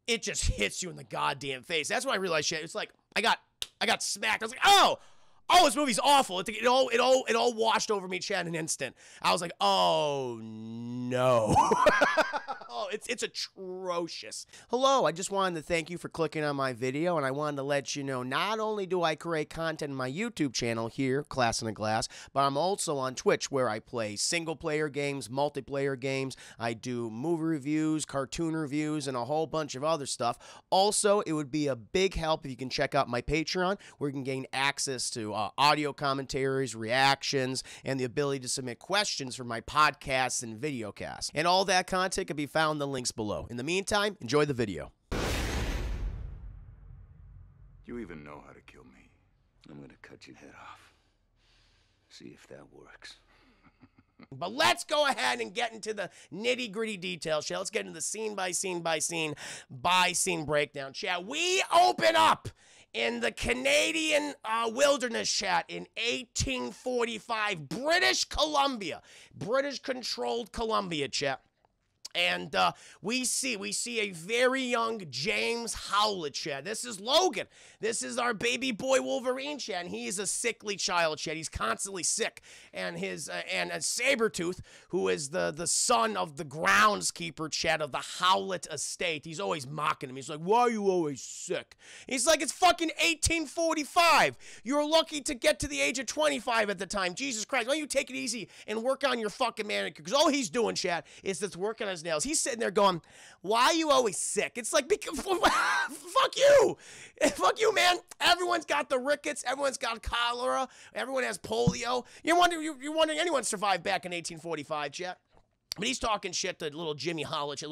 it just hits you in the goddamn face. That's when I realized shit. It's like I got smacked. I was like, oh, this movie's awful. It all washed over me, Chad, in an instant. I was like, oh no. Oh, it's atrocious. Hello, I just wanted to thank you for clicking on my video, and I wanted to let you know not only do I create content in my YouTube channel here, Class in a Glass, but I'm also on Twitch where I play single-player games, multiplayer games. I do movie reviews, cartoon reviews, and a whole bunch of other stuff. Also, it would be a big help if you can check out my Patreon, where you can gain access to audio commentaries, reactions, and the ability to submit questions for my podcasts and videocasts. And all that content can be found in the links below. In the meantime, enjoy the video. You even know how to kill me. I'm gonna cut your head off. See if that works. But let's go ahead and get into the nitty-gritty details, chat. Let's get into the scene by scene breakdown, chat. We open up in the Canadian wilderness, chat, in 1845, British Columbia, British-controlled Columbia, chat. And we see a very young James Howlett, chat. This is Logan. This is our baby boy Wolverine, chat. And he is a sickly child, chat. He's constantly sick. And his and Sabretooth, who is the son of the groundskeeper, chat, of the Howlett estate. He's always mocking him. He's like, why are you always sick? He's like, it's fucking 1845. You're lucky to get to the age of 25 at the time. Jesus Christ, why don't you take it easy and work on your fucking manicure? Because all he's doing, chat, is just working on his nails. He's sitting there going, why are you always sick? It's like, fuck you. Fuck you, man. Everyone's got the rickets. Everyone's got cholera. Everyone has polio. You're wondering anyone survived back in 1845, chat. But he's talking shit to little Jimmy Howlett,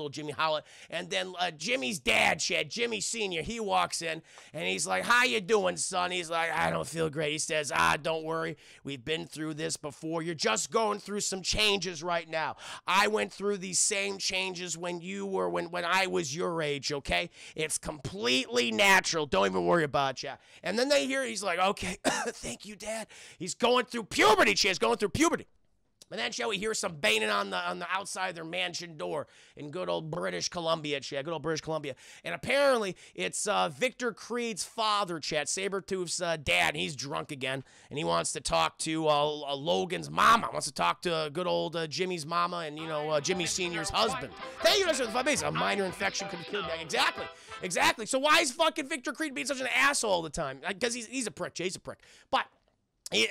and then Jimmy's dad, Chad, Jimmy Sr., he walks in, and he's like, how you doing, son? He's like, I don't feel great. He says, don't worry. We've been through this before. You're just going through some changes right now. I went through these same changes when I was your age, okay? It's completely natural. Don't even worry about it, And then they hear, he's like, okay, thank you, Dad. He's going through puberty, Chad. He's going through puberty. And then, shall we hear some banging on the outside of their mansion door in good old British Columbia, chat, good old British Columbia. And apparently, it's Victor Creed's father, chat, Sabretooth's dad. He's drunk again, and he wants to talk to Logan's mama. Wants to talk to good old Jimmy's mama and, Jimmy Sr.'s husband. Thank you, for the 5 days. A minor infection could have killed that. Exactly. So why is fucking Victor Creed being such an asshole all the time? Because he's a prick, Jay. He's a prick. But...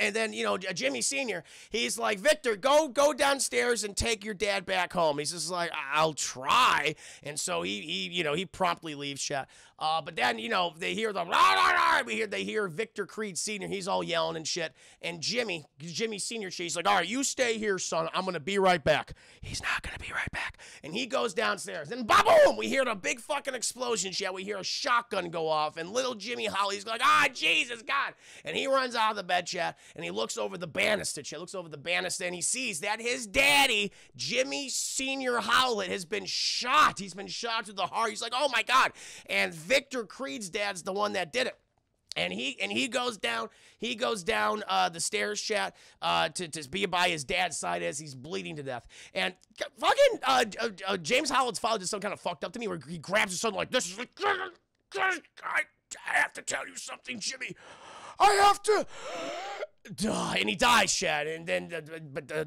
and then, Jimmy Sr., he's like, Victor, go downstairs and take your dad back home. He's just like, I'll try. And so he promptly leaves, chat. But then, they hear they hear Victor Creed Sr., he's all yelling and shit. And Jimmy Sr., he's like, all right, you stay here, son. I'm going to be right back. He's not going to be right back. And he goes downstairs. And ba-boom! We hear the big fucking explosion, chat. We hear a shotgun go off. And little Jimmy Holly's like, Jesus, God. And he runs out of the bed, chat. And he looks over the banister, and he sees that his daddy, Jimmy Sr. Howlett, has been shot. He's been shot to the heart. He's like, oh my God. And Victor Creed's dad's the one that did it. And he goes down the stairs, chat, to be by his dad's side as he's bleeding to death. And fucking James Howlett's father did something kind of fucked up to me, where he grabs his son like this. He's like, I have to tell you something, Jimmy. I have to die. And he dies, chat. And then,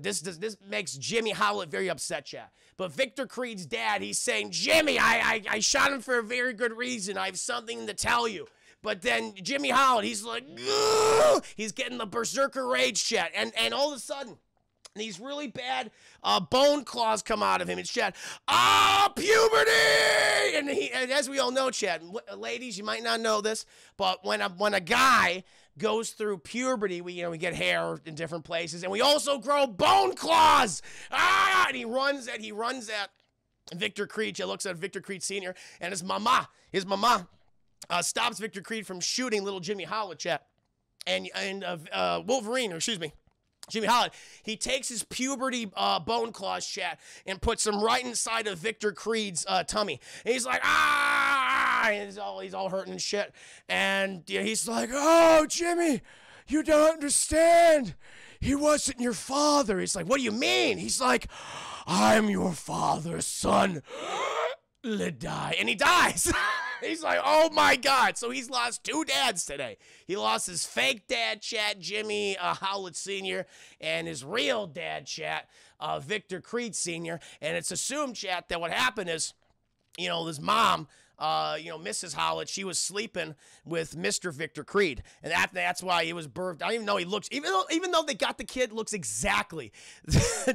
this makes Jimmy Howlett very upset, chat. But Victor Creed's dad, he's saying, Jimmy, I shot him for a very good reason. I have something to tell you. But then Jimmy Howlett, he's like, ugh! He's getting the berserker rage, chat. And all of a sudden, these really bad bone claws come out of him. It's chat. Puberty! And as we all know, chat, ladies, you might not know this, but when a guy goes through puberty, we get hair in different places, and we also grow bone claws. And he runs at Victor Creed. She looks at Victor Creed Sr. and his mama stops Victor Creed from shooting little Jimmy Howlett, chat. And Wolverine, or excuse me, Jimmy Howlett, he takes his puberty bone claws, chat, and puts them right inside of Victor Creed's tummy. And he's like, and he's all hurting and shit. And he's like, oh, Jimmy, you don't understand. He wasn't your father. He's like, what do you mean? He's like, I'm your father's son. die. And he dies. He's like, oh my God. So he's lost 2 dads today. He lost his fake dad, chat, Jimmy Howlett Sr., and his real dad, chat, Victor Creed Sr. And it's assumed, chat, that what happened is, his mom, Mrs. Howlett, she was sleeping with Mr. Victor Creed, and that's why he was birthed. I don't even know he looks, even though they got the kid, looks exactly.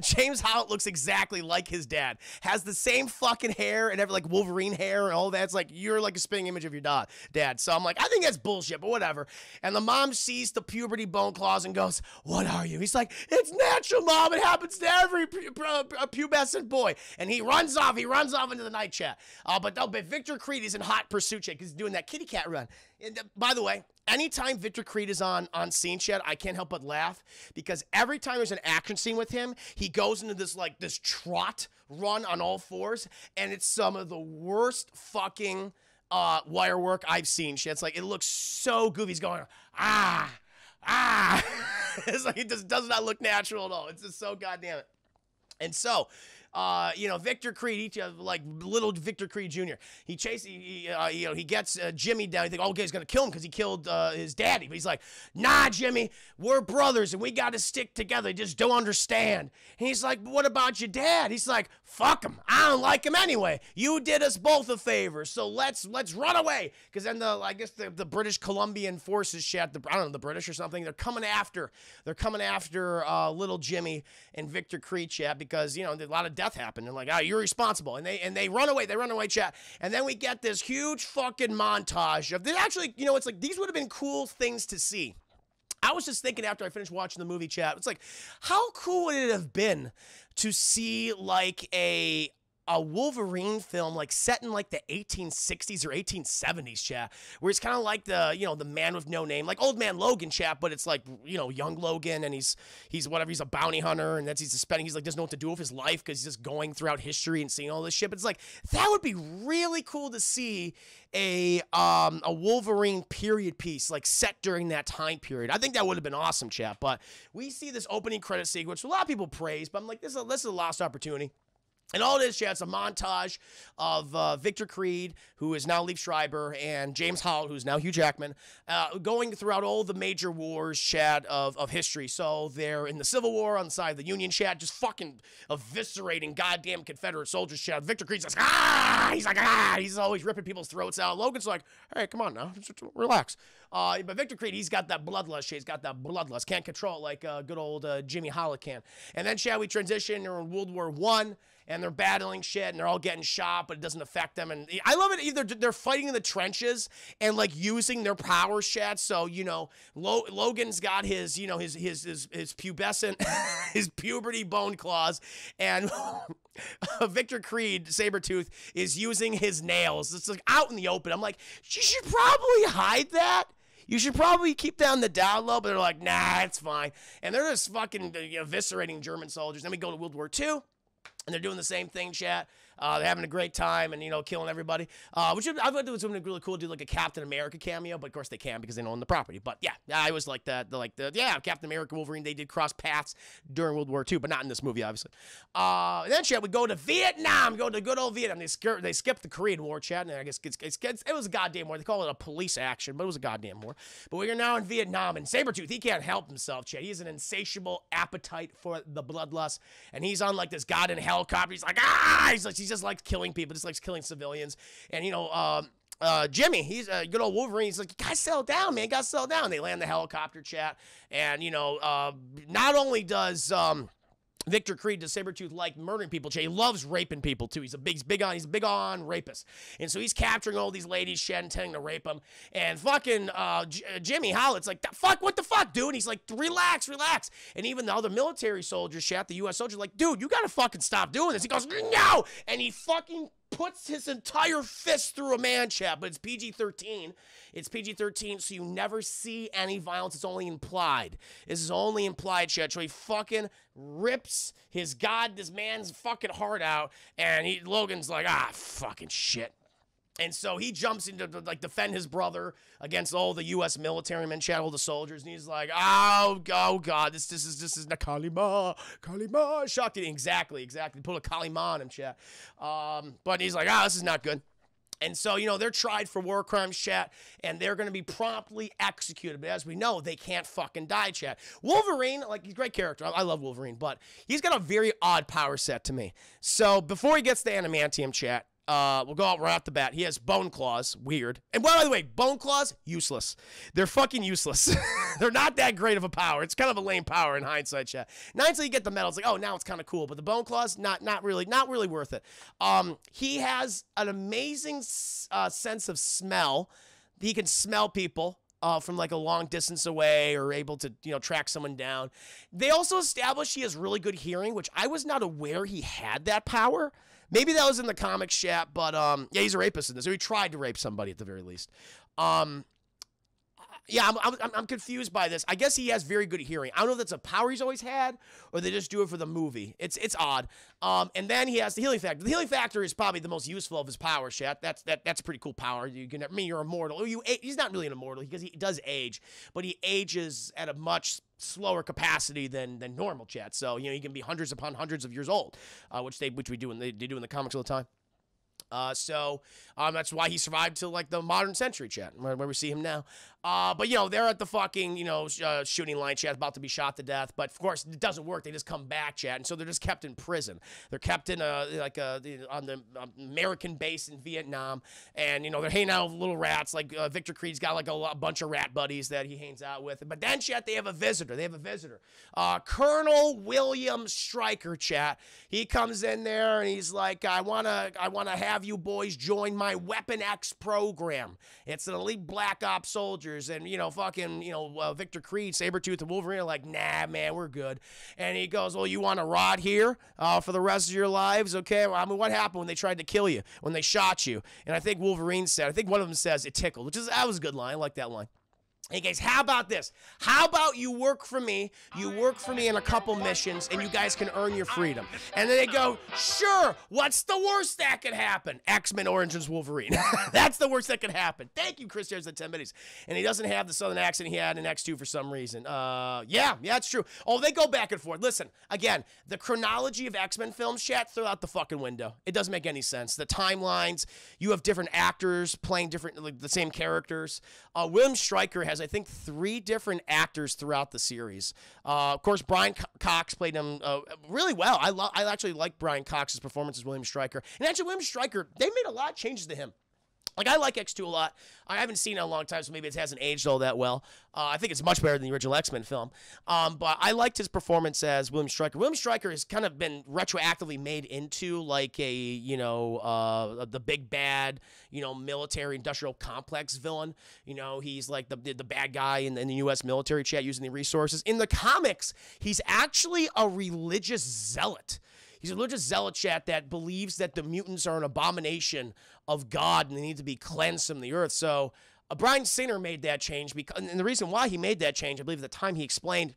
James Howlett looks exactly like his dad. Has the same fucking hair and like Wolverine hair and all that. It's like you're like a spitting image of your dad. So I'm like, I think that's bullshit, but whatever. And the mom sees the puberty bone claws and goes, "What are you?" He's like, "It's natural, Mom. It happens to every pubescent boy." And he runs off. He runs off into the night chat. But Victor Creed, he's in hot pursuit, chat, because he's doing that kitty cat run. And, by the way, anytime Victor Creed is on scene, chat, I can't help but laugh, because every time there's an action scene with him, he goes into this trot run on all fours, and it's some of the worst fucking wire work I've seen, chat. It's like, it looks so goofy. He's going, it's like, it just does not look natural at all. It's just so goddamn it. And so, Victor Creed, like little Victor Creed Jr., he gets Jimmy down. You think, okay, he's going to kill him because he killed his daddy. But he's like, "Nah, Jimmy, we're brothers and we got to stick together. You just don't understand." And he's like, "But what about your dad?" He's like, "Fuck him. I don't like him anyway. You did us both a favor, so let's run away." Because then the British Columbian forces, I don't know, the British or something, they're coming after little Jimmy and Victor Creed, chat, because, a lot of death happened. They're like, "You're responsible." And they run away. They run away, chat. And then we get this huge fucking montage of this. Actually, it's like, these would have been cool things to see. I was just thinking after I finished watching the movie, chat, it's like, how cool would it have been to see like a Wolverine film like set in like the 1860s or 1870s, chat, where it's kind of like the man with no name, like Old Man Logan, chat, but it's like, young Logan, and he's whatever, he's a bounty hunter, and he's like doesn't know what to do with his life because he's just going throughout history and seeing all this shit. But it's like, that would be really cool to see a Wolverine period piece like set during that time period. I think that would have been awesome, chat. But we see this opening credit sequence, which a lot of people praise, but I'm like, this is a lost opportunity. And all it is, chat, it's a montage of Victor Creed, who is now Liev Schreiber, and James Howlett, who's now Hugh Jackman, going throughout all the major wars, chat, of history. So they're in the Civil War on the side of the Union, chat, just fucking eviscerating goddamn Confederate soldiers, chat. Victor Creed says, "Ah!" He's like, "Ah!" He's always ripping people's throats out. Logan's like, "Hey, come on now, just relax." But Victor Creed, he's got that bloodlust, chat. He's got that bloodlust. Can't control it like good old Jimmy Howlett can. And then, chat, we transition. They're in World War I. And they're battling shit, and they're all getting shot, but it doesn't affect them. And I love it. Either they're fighting in the trenches and like using their power, chat. So Logan's got his his pubescent his puberty bone claws, and Victor Creed Sabretooth is using his nails. It's like out in the open. I'm like, you should probably hide that. You should probably keep down the down low. But they're like, nah, it's fine. And they're just fucking eviscerating German soldiers. Then we go to World War II. And they're doing the same thing, chat. They're having a great time and, killing everybody. Which I thought it was something really cool to do, like a Captain America cameo. But, of course, they can because they don't own the property. But, yeah, I always like that. Captain America, Wolverine, they did cross paths during World War II, but not in this movie, obviously. And then, chat, we go to Vietnam. Go to good old Vietnam. They skipped the Korean War, chat. And I guess it was a goddamn war. They call it a police action, but it was a goddamn war. But we are now in Vietnam. And Sabretooth, he can't help himself, chat. He has an insatiable appetite for the bloodlust. And he's on, like, this goddamn helicopter. He's like, ah! He just likes killing people, just likes killing civilians. And, Jimmy, he's a good old Wolverine. He's like, you gotta settle down, man. You gotta settle down. They land the helicopter, chat. And, not only does Victor Creed, does Sabretooth like murdering people, chat, he loves raping people, too. He's a big on rapist. And so he's capturing all these ladies, chat, intending to rape them. And fucking Jimmy Howlett's like, what the fuck, dude? And he's like, relax. And even the other military soldiers, chat, the U.S. soldiers, like, dude, you gotta fucking stop doing this. He goes, no! And he fucking puts his entire fist through a man, chat, but it's PG-13. It's PG-13, so you never see any violence. It's only implied. This is only implied, chat. So he fucking rips this man's fucking heart out, and Logan's like, fucking shit. And so he jumps in to like defend his brother against all the U.S. military men, all the soldiers, and he's like, "Oh God, this is the Kalima, Shakti." Exactly. Put a Kalima on him, chat. But he's like, this is not good. And so, they're tried for war crimes, chat, and they're going to be promptly executed. But as we know, they can't fucking die, chat. Wolverine, like, he's a great character. I love Wolverine, but he's got a very odd power set to me. So before he gets the adamantium, chat, we'll go out right off the bat. He has bone claws. Weird. And by the way, bone claws, useless. They're fucking useless. They're not that great of a power. It's kind of a lame power in hindsight, chat. Now until you get the metal, it's like, oh, now it's kind of cool. But the bone claws, not really worth it. He has an amazing sense of smell. He can smell people from like a long distance away, or able to, track someone down. They also established he has really good hearing, which I was not aware he had that power. Maybe that was in the comics, chat, but yeah, he's a rapist in this. Or he tried to rape somebody at the very least. Yeah, I'm confused by this. I guess he has very good hearing. I don't know if that's a power he's always had, or they just do it for the movie. It's odd. And then he has the healing factor. The healing factor is probably the most useful of his powers, chat. That's a pretty cool power. You're immortal. He's not really an immortal because he does age, but he ages at a much slower capacity than normal, chat. So he can be hundreds upon hundreds of years old, which they do in the comics all the time. So that's why he survived till like the modern century, chat, where we see him now. But they're at the fucking shooting line, chat, about to be shot to death. But of course it doesn't work. They just come back, chat, and so they're just kept in prison. They're kept in on the American base in Vietnam, and they're hanging out with little rats. Like Victor Creed's got like a bunch of rat buddies that he hangs out with. But then, chat, they have a visitor. Colonel William Stryker, chat. He comes in there and he's like, I wanna have you boys join my Weapon X program. It's an elite black ops soldiers, and Victor Creed, Sabretooth, and Wolverine are like, nah, man, we're good. And he goes, well, you want to rot here for the rest of your lives? Okay, well, I mean, what happened when they tried to kill you, when they shot you? And I think one of them says it tickled, that was a good line. I like that line. Hey guys, how about this? How about you work for me? You work for me in a couple missions, and you guys can earn your freedom. And then they go, sure, what's the worst that could happen? X-Men Origins Wolverine. That's the worst that could happen. Thank you, Chris. There's the 10 minutes. And he doesn't have the southern accent he had in X2 for some reason. Yeah, it's true. Oh, they go back and forth. Listen, again, the chronology of X-Men films, chat, throw out the fucking window. It doesn't make any sense. The timelines, you have different actors playing the same characters. William Stryker has, I think, 3 different actors throughout the series. Of course, Brian Cox played him really well. I actually like Brian Cox's performance as William Stryker. And actually, William Stryker, they made a lot of changes to him. Like, I like X2 a lot. I haven't seen it in a long time, so maybe it hasn't aged all that well. I think it's much better than the original X-Men film. But I liked his performance as William Stryker. William Stryker has kind of been retroactively made into like a, the big bad, military industrial complex villain. He's like the bad guy in the U.S. military, chat, using the resources. In the comics, he's actually a religious zealot. He's a religious zealot, chat, that believes that the mutants are an abomination of God and they need to be cleansed from the earth. So Bryan Singer made that change, and the reason why he made that change, I believe at the time he explained,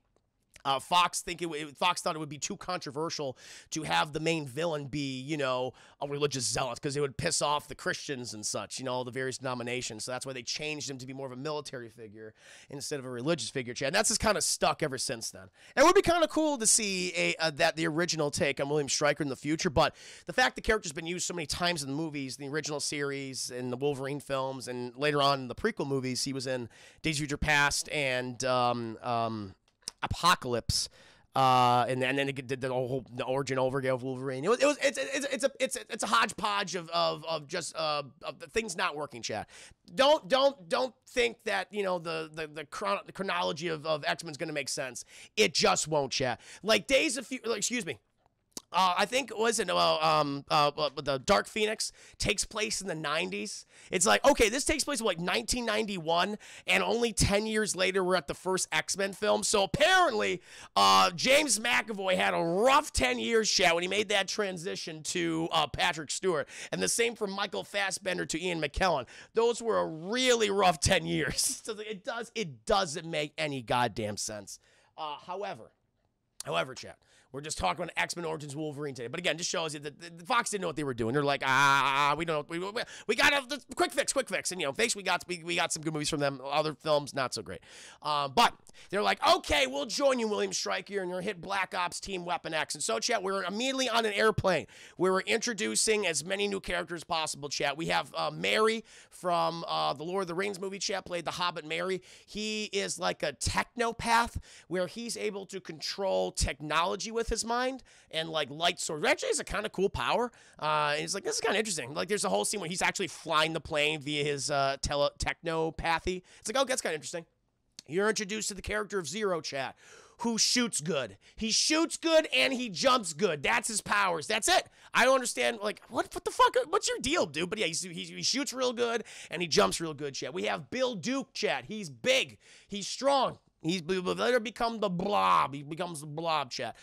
Fox thought it would be too controversial to have the main villain be, a religious zealot, because it would piss off the Christians and such, the various denominations. So that's why they changed him to be more of a military figure instead of a religious figure. And that's just kind of stuck ever since then. And it would be kind of cool to see the original take on William Stryker in the future. But the fact the character's been used so many times in the movies, the original series, in the Wolverine films, and later on in the prequel movies, he was in Days of Future Past and Apocalypse, and then it did the origin over again of Wolverine. It's a hodgepodge of just things not working, chat. Don't think that the chronology of X-Men's gonna make sense. It just won't, chat. Like I think the Dark Phoenix takes place in the 90s. It's like, okay, this takes place in like 1991, and only 10 years later we're at the first X-Men film. So apparently James McAvoy had a rough 10 years, chat, when he made that transition to Patrick Stewart. And the same for Michael Fassbender to Ian McKellen. Those were a really rough 10 years. So it doesn't make any goddamn sense. However, chat, We're just talking about X-Men Origins Wolverine today. But again, just shows you that the Fox didn't know what they were doing. They're like, we don't know. We got a quick fix. And, thanks, we got some good movies from them. Other films, not so great. But they're like, okay, we'll join you, William Stryker, and you're hit Black Ops Team Weapon X. And so, chat, we're immediately on an airplane where we're introducing as many new characters as possible, chat. We have Mary from the Lord of the Rings movie, chat, played the Hobbit Mary. He is like a technopath where he's able to control technology with his mind and like light swords. Actually, it's a kind of cool power. And he's like, this is kind of interesting. Like, there's a whole scene where he's actually flying the plane via his technopathy. It's like, oh, that's kind of interesting. You're introduced to the character of Zero, chat, who shoots good. He shoots good and he jumps good. That's his powers. That's it. I don't understand, like, what the fuck? What's your deal, dude? But yeah, he shoots real good and he jumps real good, chat. We have Bill Duke, chat. He's big. He's strong. He's later become the Blob. He becomes the Blob, chat.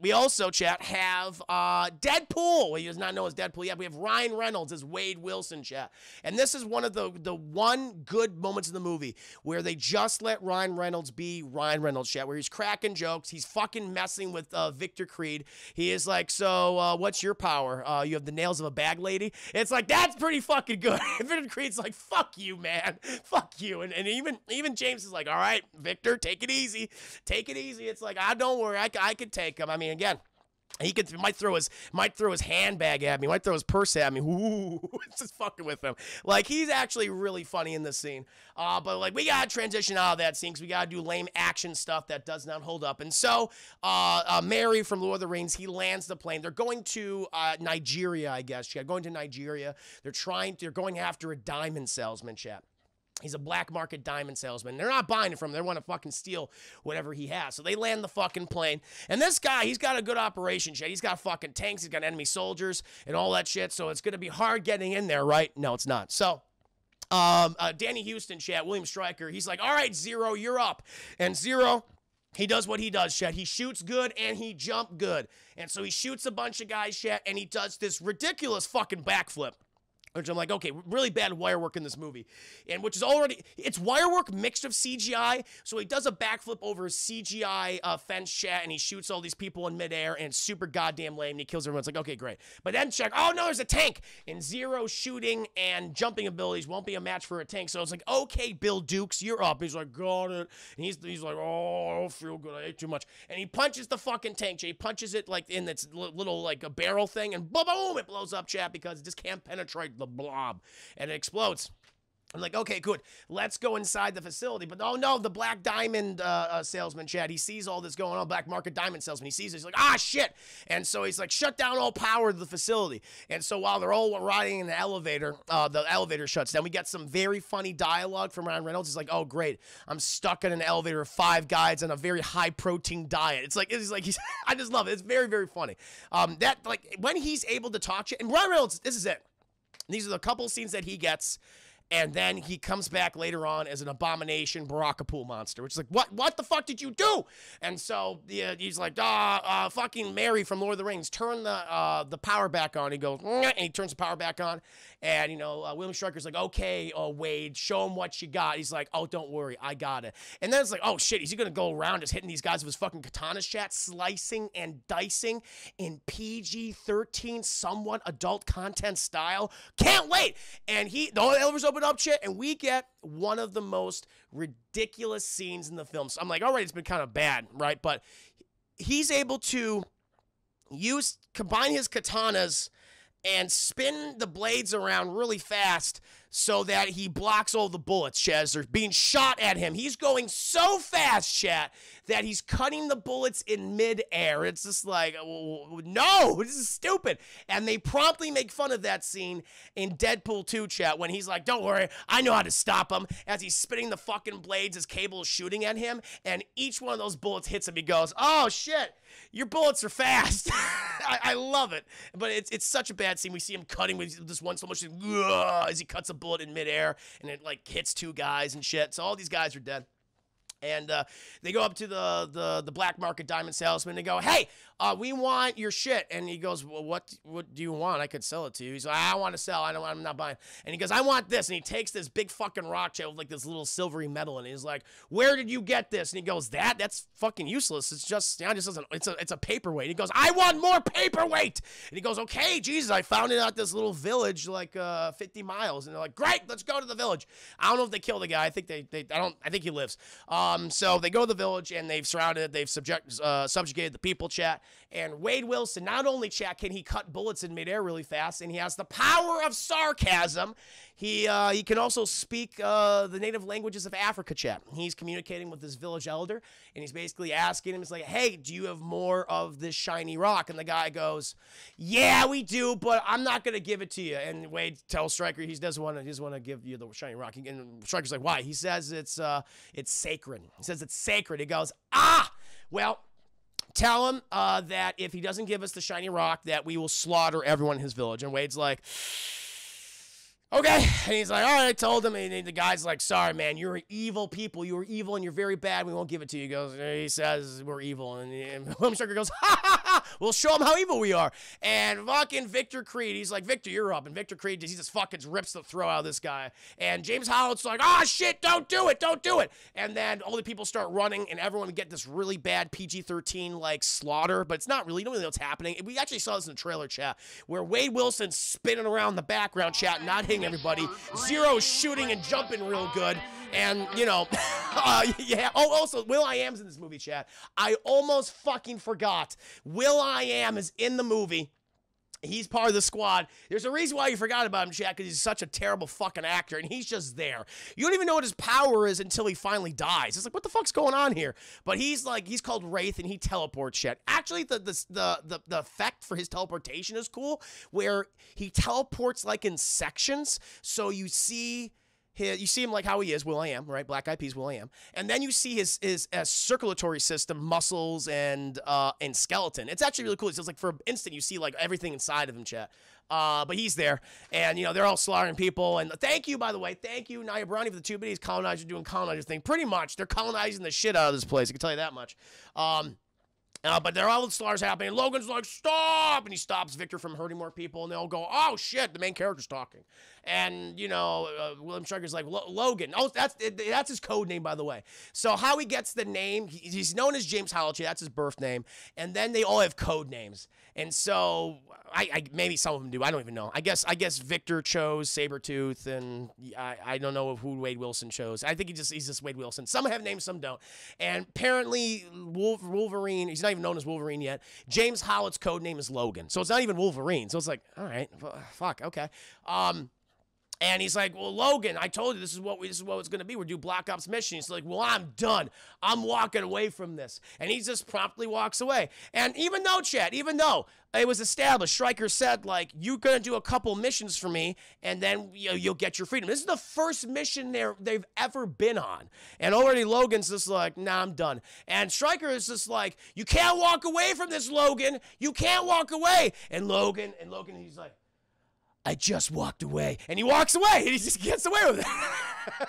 We also, chat, have Deadpool. He is not known as Deadpool yet. We have Ryan Reynolds as Wade Wilson, chat. And this is one of the one good moments in the movie where they just let Ryan Reynolds be Ryan Reynolds, chat, where he's cracking jokes. He's fucking messing with Victor Creed. He is like, so what's your power? You have the nails of a bag lady? It's like, that's pretty fucking good. Victor Creed's like, fuck you, man. Fuck you. And even James is like, all right, Victor, take it easy. Take it easy. It's like, don't worry, I could take him. I mean, again, he might throw his handbag at me, might throw his purse at me. Ooh, it's just fucking with him. Like, he's actually really funny in this scene. But like, we gotta transition out of that scene because we gotta do lame action stuff that does not hold up. And so, Mary from Lord of the Rings, he lands the plane. They're going to Nigeria, I guess. Chat. Going to Nigeria. They're going after a diamond salesman, chat. He's a black market diamond salesman. They're not buying it from him. They want to fucking steal whatever he has. So they land the fucking plane. And this guy, he's got a good operation, shit. He's got fucking tanks. He's got enemy soldiers and all that shit. So it's going to be hard getting in there, right? No, it's not. So Danny Houston, chat, William Stryker, he's like, all right, Zero, you're up. And Zero, he does what he does, chat. He shoots good and he jump good. And so he shoots a bunch of guys, chat, and he does this ridiculous fucking backflip. Which I'm like, okay, really bad wire work in this movie. And which is it's wire work mixed with CGI. So he does a backflip over a CGI fence, chat, and he shoots all these people in midair, and it's super goddamn lame, and he kills everyone. It's like, okay, great. But then check, oh no, there's a tank. And Zero shooting and jumping abilities won't be a match for a tank. So it's like, okay, Bill Dukes, you're up. He's like, got it. And he's like, oh, I don't feel good. I ate too much. And he punches the fucking tank, chat. He punches it like in its little like a barrel thing, and boom, it blows up, chat, because it just can't penetrate the blob, and it explodes. I'm like, okay, good. Let's go inside the facility. But oh no, the black diamond salesman, Chad, he sees all this going on, black market diamond salesman. He sees it. He's like, ah, shit. And so he's like, shut down all power to the facility. And so while they're all riding in the elevator shuts down. We get some very funny dialogue from Ryan Reynolds. He's like, oh, great. I'm stuck in an elevator of 5 guys on a very high protein diet. It's like, I just love it. It's very, very funny. That, like, when he's able to talk shit, and Ryan Reynolds, this is it. These are the couple scenes that he gets, and then he comes back later on as an abomination Barakapool monster, which is like, what the fuck did you do? And so he's like, fucking Mary from Lord of the Rings, turn the power back on. He goes, and he turns the power back on, and William Stryker's like, okay, Wade, show him what you got. He's like, oh, don't worry, I got it. And then it's like, oh shit, is he gonna go around just hitting these guys with his fucking katana, chat, slicing and dicing in PG-13, somewhat adult content style? Can't wait. And the elevators open up, shit, and we get one of the most ridiculous scenes in the film. So I'm like, all right, it's been kind of bad, right? But he's able to combine his katanas and spin the blades around really fast so that he blocks all the bullets, Chaz. They're being shot at him. He's going so fast, chat, that he's cutting the bullets in midair. It's just like, no, this is stupid. And they promptly make fun of that scene in Deadpool 2, chat, when he's like, don't worry, I know how to stop him, as he's spinning the fucking blades as Cable is shooting at him, and each one of those bullets hits him. He goes, oh, shit, your bullets are fast. I love it. But it's such a bad scene. We see him cutting with this one slow motion as he cuts a bullet in midair, and it like hits 2 guys and shit. So all these guys are dead. And they go up to the black market diamond salesman. And they go, hey, we want your shit. And he goes, well, what do you want? I could sell it to you. He's like, I don't want to sell. I'm not buying. And he goes, I want this. And he takes this big fucking rock shell with like this little silvery metal. And he's like, where did you get this? And he goes, that's fucking useless. It's just, it's a paperweight. He goes, I want more paperweight. And he goes, okay, Jesus, I found it at this little village like 50 miles. And they're like, great, let's go to the village. I don't know if they kill the guy. I think I think he lives. So they go to the village and they've surrounded it. They've subjugated the people, chat. And Wade Wilson, not only, chat, can he cut bullets in midair really fast, and he has the power of sarcasm. He can also speak the native languages of Africa, chat. He's communicating with this village elder, and he's basically asking him, he's like, hey, do you have more of this shiny rock? And the guy goes, yeah, we do, but I'm not going to give it to you. And Wade tells Stryker he doesn't want to give you the shiny rock. And Stryker's like, why? He says it's sacred. He says it's sacred. He goes, well, tell him that if he doesn't give us the shiny rock, that we will slaughter everyone in his village. And Wade's like, okay. And he's like, all right, I told him. And the guy's like, sorry, man, you're evil people. You were evil and you're very bad. We won't give it to you. He says, we're evil. And William Stryker goes, ha, ha, ha. We'll show him how evil we are. And fucking Victor Creed, he's like, Victor, you're up. And Victor Creed, he just fucking rips the throat out of this guy. And James Howlett's like, oh, shit, don't do it. Don't do it. And then all the people start running, and everyone would get this really bad PG-13, like, slaughter. But it's not really. You don't really know what's happening. We actually saw this in the trailer, chat, where Wade Wilson's spinning around the background, chat, not hitting everybody. Zero's shooting and jumping real good. And, you know, yeah. Oh, also, Will.i.am's in this movie, chat. I almost fucking forgot. Will.i.am is in the movie. He's part of the squad. There's a reason why you forgot about him, chat, because he's such a terrible fucking actor, and he's just there. You don't even know what his power is until he finally dies. It's like, what the fuck's going on here? But he's called Wraith, and he teleports shit. Actually, the effect for his teleportation is cool, where he teleports like in sections, so you see him like how he is, Will.i.am, right? Black Eyed Peas, Will.i.am. And then you see his circulatory system, muscles, and skeleton. It's actually really cool. It's just like for an instant you see like everything inside of him, chat. But he's there, and you know they're all slaughtering people. And thank you, by the way, thank you, Naya Brownie, for the 2 biddies. Colonizer doing colonizer thing. Pretty much, they're colonizing the shit out of this place. I can tell you that much. But there are all the slaughters happening. And Logan's like, stop! And he stops Victor from hurting more people. And they all go, oh, shit, the main character's talking. And, you know, William Stryker's like, Logan. Oh, that's his code name, by the way. So how he gets the name, he's known as James Howlett. That's his birth name. And then they all have code names. And so maybe some of them do. I don't even know. I guess Victor chose Sabretooth, and I don't know who Wade Wilson chose. I think he's just Wade Wilson. Some have names, some don't. And apparently Wolverine, he's not even known as Wolverine yet. James Howlett's code name is Logan. So it's not even Wolverine. So it's like, all right, fuck, okay. And he's like, well, Logan, I told you this is what it's going to be. We're doing Black Ops mission. He's like, well, I'm done. I'm walking away from this. And he just promptly walks away. And even though it was established, Stryker said, like, you're going to do a couple missions for me, and then you'll get your freedom. This is the first mission they've ever been on. And already Logan's just like, nah, I'm done. And Stryker is just like, you can't walk away from this, Logan. You can't walk away. And Logan, he's like, I just walked away. And he walks away, and he just gets away with it.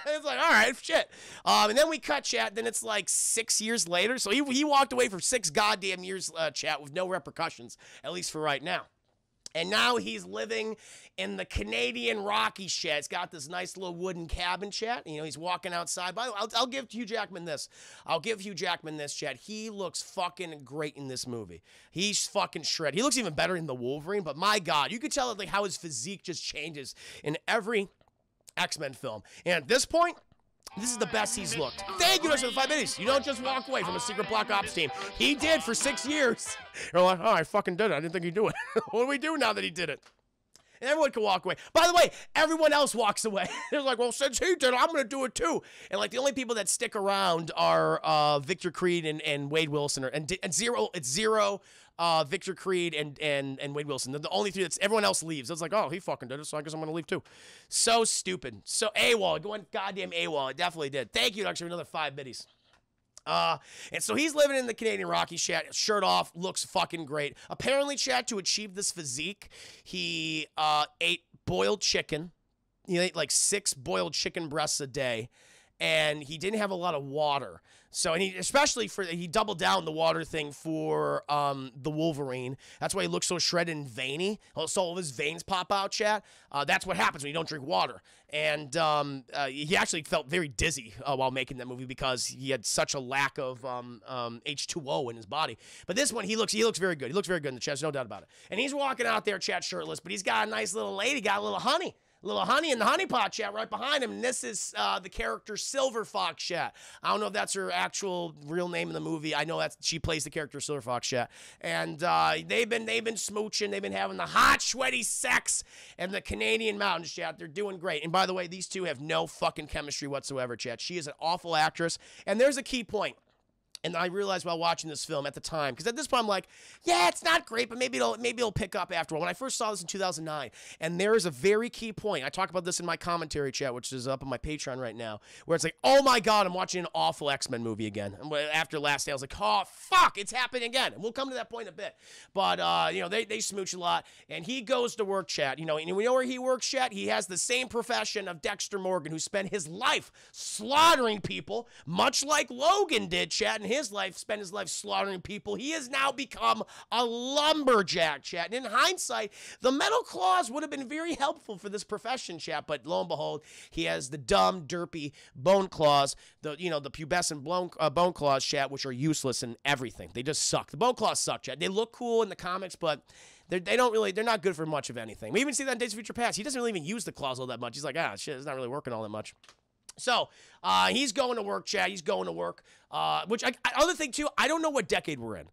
It's like, all right, shit. And then we cut, chat. Then it's like 6 years later. So he walked away for 6 goddamn years, chat, with no repercussions, at least for right now. And now he's living in the Canadian Rocky shed. It's got this nice little wooden cabin, chat. You know, he's walking outside. By the way, I'll give Hugh Jackman this. Chat. He looks fucking great in this movie. He's fucking shredded. He looks even better in the Wolverine, but my God, you could tell like how his physique just changes in every X-Men film. And at this point, this is the best he's looked. Thank you, for the 5 minutes. You don't just walk away from a secret Black Ops team. He did for 6 years. You're like, oh, I fucking did it. I didn't think he'd do it. What do we do now that he did it? And everyone can walk away. By the way, everyone else walks away. They're like, well, since he did it, I'm going to do it too. And like the only people that stick around are Victor Creed and Wade Wilson. And Zero, it's Zero, Victor Creed, and Wade Wilson. They're the only 3 that's, everyone else leaves. It's like, oh, he fucking did it, so I guess I'm going to leave too. So stupid. So AWOL. It went goddamn AWOL. It definitely did. Thank you, actually, for another 5 biddies. And so he's living in the Canadian Rocky chat, shirt off, looks fucking great. Apparently, chat, to achieve this physique, he ate boiled chicken. He ate like 6 boiled chicken breasts a day. and he didn't have a lot of water. So, and he doubled down the water thing for the Wolverine. That's why he looks so shredded and veiny. So all of his veins pop out, chat. That's what happens when you don't drink water. And he actually felt very dizzy while making that movie because he had such a lack of H2O in his body. But this one, he looks very good. He looks very good in the chest, no doubt about it. And he's walking out there, chat, shirtless, but he's got a nice little lady, got a little honey. Little honey in the honey pot, chat, right behind him. And this is the character Silver Fox, chat. I don't know if that's her actual real name in the movie. I know that she plays the character Silver Fox, chat. And they've been smooching. They've been having the hot, sweaty sex in the Canadian mountains, chat. They're doing great. And by the way, these two have no fucking chemistry whatsoever, chat. She is an awful actress. And there's a key point. And I realized while watching this film at the time, because at this point I'm like, yeah, it's not great, but maybe it'll pick up after all. When I first saw this in 2009, and there is a very key point. I talk about this in my commentary chat, which is up on my Patreon right now, where it's like, oh my God, I'm watching an awful X-Men movie again. And after last day, I was like, oh fuck, it's happening again. And we'll come to that point in a bit. But they smooch a lot, and he goes to work, chat. And we know where he works, chat. He has the same profession of Dexter Morgan, who spent his life slaughtering people, much like Logan did, chat. And spent his life slaughtering people. He has now become a lumberjack, chat. And in hindsight, the metal claws would have been very helpful for this profession, chat. But lo and behold, he has the dumb, derpy bone claws, the pubescent bone claws, chat, which are useless in everything. They just suck. The bone claws suck, chat. They look cool in the comics, but they're not good for much of anything. We even see that in Days of Future Past. He doesn't really even use the claws all that much. He's like, shit, it's not really working all that much. So, he's going to work, Chad. He's going to work. Other thing, too, I don't know what decade we're in.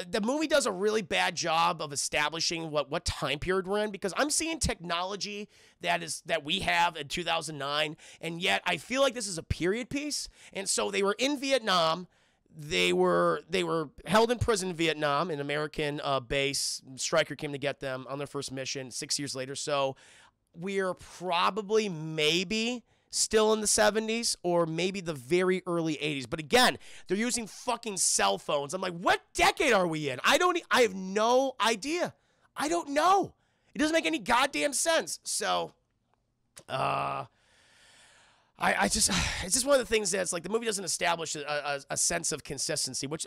The movie does a really bad job of establishing what time period we're in, because I'm seeing technology that we have in 2009, and yet I feel like this is a period piece. And so they were in Vietnam. They were held in prison in Vietnam, an American base. Stryker came to get them on their first mission 6 years later. So we're probably maybe still in the 70s or maybe the very early 80s. But again, they're using fucking cell phones. I'm like, what decade are we in? I have no idea. I don't know. It doesn't make any goddamn sense. So, it's just one of the things that's like the movie doesn't establish a sense of consistency, which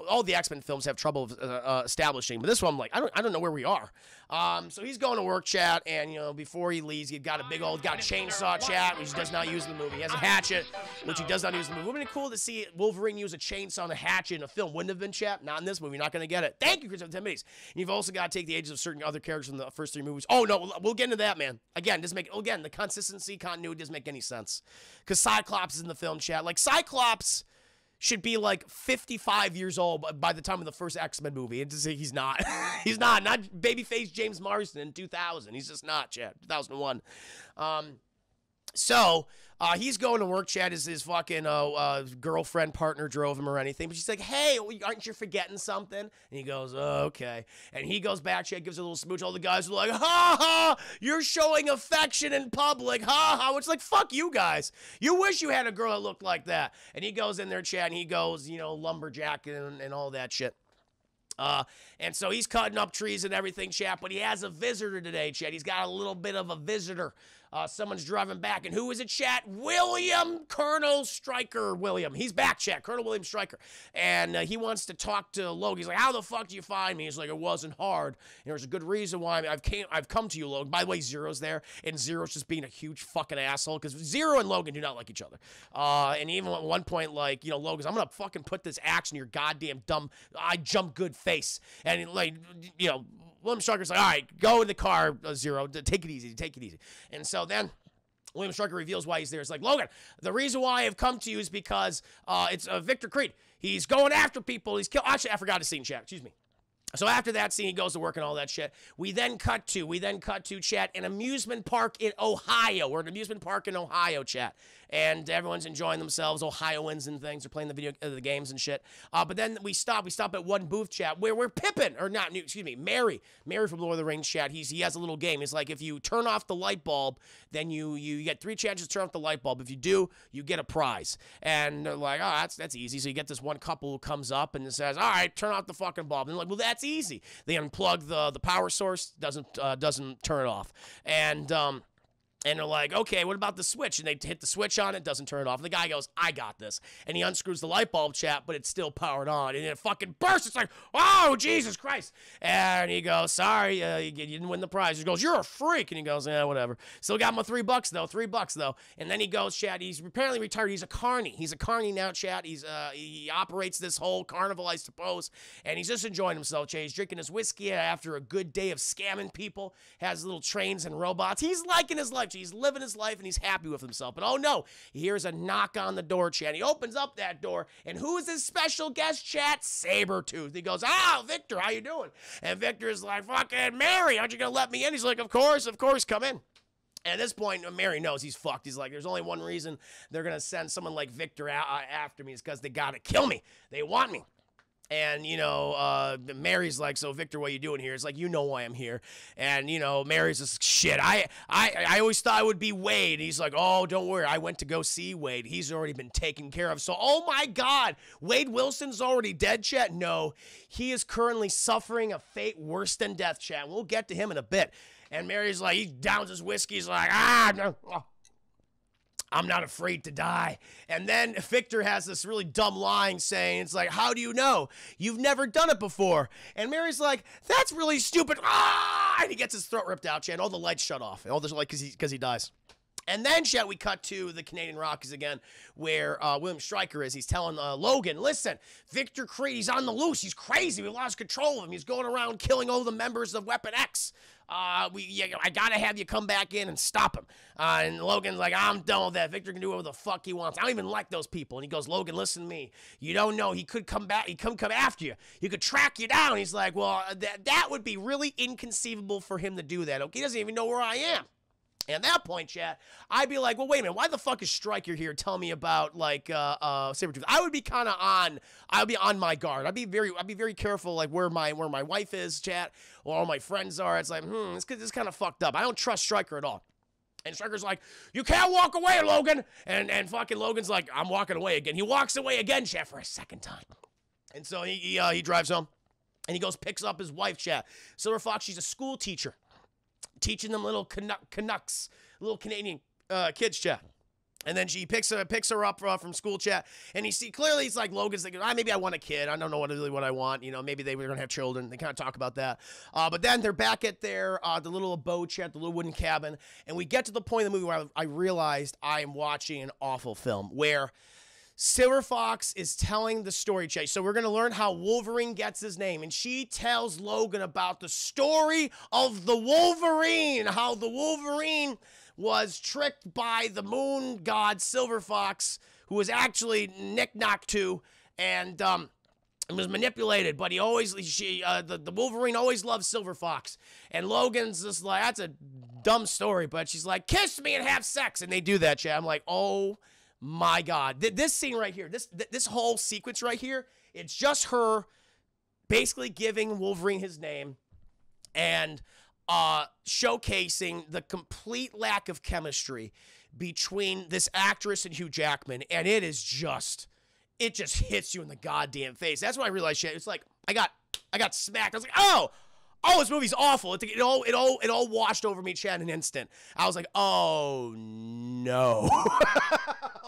all the X-Men films have trouble establishing. But this one, I'm like, I don't know where we are. So he's going to work, chat, and before he leaves, he's got a chainsaw, chat, which he does not use in the movie. He has a hatchet, which he does not use in the movie. Wouldn't it be cool to see Wolverine use a chainsaw and a hatchet in a film? Wouldn't have been, chat. Not in this movie. You're not going to get it. Thank you, Chris, for 10 minutes. And you've also got to take the ages of certain other characters from the first 3 movies. Oh no, we'll get into that, man. Again, the consistency, continuity doesn't make any sense. Because Cyclops is in the film, chat. Like, Cyclops should be, like, 55 years old by the time of the first X-Men movie. And to say he's not. He's not. Not babyface James Marsden in 2000. He's just not, chat. 2001. So, he's going to work, chat. His fucking girlfriend, partner drove him or anything. But she's like, hey, aren't you forgetting something? And he goes, oh, okay. And he goes back, chat, gives her a little smooch. All the guys are like, ha ha, you're showing affection in public. Ha ha. Which, like, fuck you guys. You wish you had a girl that looked like that. And he goes in there, chat, and he goes, lumberjack and all that shit. And so he's cutting up trees and everything, chat, but he has a visitor today, chat. He's got a little bit of a visitor. Someone's driving back, and who is it, chat? Colonel Stryker William. He's back, chat. Colonel William Stryker. And he wants to talk to Logan. He's like, how the fuck do you find me? He's like, it wasn't hard. And there's a good reason why I've come to you, Logan. By the way, Zero's there, and Zero's just being a huge fucking asshole, because Zero and Logan do not like each other. And even at one point, like, Logan's, I'm going to fucking put this axe in your goddamn dumb, I jump good face. And, like, William Stryker's like, all right, go in the car, Zero. Take it easy. Take it easy. And so then William Stryker reveals why he's there. It's like, Logan, the reason why I've come to you is because it's Victor Creed. He's going after people. He's killed. Actually, I forgot to scene, chat. Excuse me. So after that scene, he goes to work and all that shit. We then cut to, chat, an amusement park in Ohio. We're at an amusement park in Ohio, chat. And everyone's enjoying themselves, Ohioans and things. They're playing the games and shit. But then we stop at one booth, chat, where we're Pippin, or not, excuse me, Mary from Lord of the Rings, chat. He has a little game. It's like, if you turn off the light bulb, then you get 3 chances to turn off the light bulb. If you do, you get a prize. And they're like, oh, that's easy. So you get this one couple who comes up and says, all right, turn off the fucking bulb. And they're like, well, that's easy. They unplug the power source, doesn't turn it off. And And they're like, okay, what about the switch? And they hit the switch on it, doesn't turn it off. And the guy goes, I got this. And he unscrews the light bulb, chat, but it's still powered on. And it fucking bursts. It's like, oh, Jesus Christ. And he goes, sorry, you didn't win the prize. He goes, you're a freak. And he goes, yeah, whatever. Still got him $3 though, $3 though. And then he goes, chat, he's apparently retired. He's a carny. He's a carny now, chat. He operates this whole carnival, I suppose. And he's just enjoying himself, chat. He's drinking his whiskey after a good day of scamming people. Has little trains and robots. He's liking his life. He's living his life and he's happy with himself. But oh no, he hears a knock on the door, chat. He opens up that door, and who's his special guest, chat? Sabretooth. He goes, oh, Victor, how you doing? And Victor's like, fucking Mary, aren't you gonna let me in? He's like, of course, come in. And at this point, Mary knows he's fucked. He's like, there's only one reason they're gonna send someone like Victor after me is because they gotta kill me. They want me. And, you know, Mary's like, so, Victor, what are you doing here? It's like, you know why I'm here. And, you know, Mary's just, shit, I always thought it would be Wade. He's like, oh, don't worry. I went to go see Wade. He's already been taken care of. So, oh, my God. Wade Wilson's already dead, chat? No. He is currently suffering a fate worse than death, chat. We'll get to him in a bit. And Mary's like, he downs his whiskey. He's like, no. I'm not afraid to die. And then Victor has this really dumb line saying, it's like, how do you know? You've never done it before. And Mary's like, that's really stupid. Ah! And he gets his throat ripped out, chat. And all the lights shut off. And all this, like, because he dies. And then, chat, we cut to the Canadian Rockies again, where William Stryker is. He's telling Logan, listen, Victor Creed, he's on the loose. He's crazy. We lost control of him. He's going around killing all the members of Weapon X. I gotta have you come back in and stop him. And Logan's like, I'm done with that. Victor can do whatever the fuck he wants. I don't even like those people. And he goes, Logan, listen to me. You don't know. He could come back. He could come after you. He could track you down. He's like, well, that would be really inconceivable for him to do that. Okay, he doesn't even know where I am. And at that point, chat, I'd be like, well, wait a minute, why the fuck is Stryker here telling me about, like, Sabretooth? I would be kind of I'd be on my guard. I'd be very careful, like, where my wife is, chat, or all my friends are. It's like, it's kind of fucked up. I don't trust Stryker at all. And Stryker's like, you can't walk away, Logan. And fucking Logan's like, I'm walking away again. He walks away again, chat, for a second time. And so he drives home, and he goes, picks up his wife, chat. Silver Fox, she's a school teacher. Teaching them little Canucks, little Canadian kids, chat. And then she picks her up from school, chat. And you see, clearly it's like Logan's thinking, maybe I want a kid. I don't know what I want. You know, maybe they were going to have children. They kind of talk about that. But then they're back at their, the little abode, chat, the little wooden cabin. And we get to the point in the movie where I realized I am watching an awful film where Silver Fox is telling the story, Chase. So we're going to learn how Wolverine gets his name. And she tells Logan about the story of the Wolverine, how the Wolverine was tricked by the moon god Silver Fox, who was actually Nick Knock2, and was manipulated. But the Wolverine always loved Silver Fox. And Logan's just like, that's a dumb story. But she's like, kiss me and have sex. And they do that, chat. I'm like, oh my God, this scene right here, this whole sequence right here, it's just her basically giving Wolverine his name and showcasing the complete lack of chemistry between this actress and Hugh Jackman, and it just hits you in the goddamn face. That's when I realized, shit, it's like I got smacked. I was like, oh, this movie's awful. It all washed over me, chat, in an instant. I was like, oh no.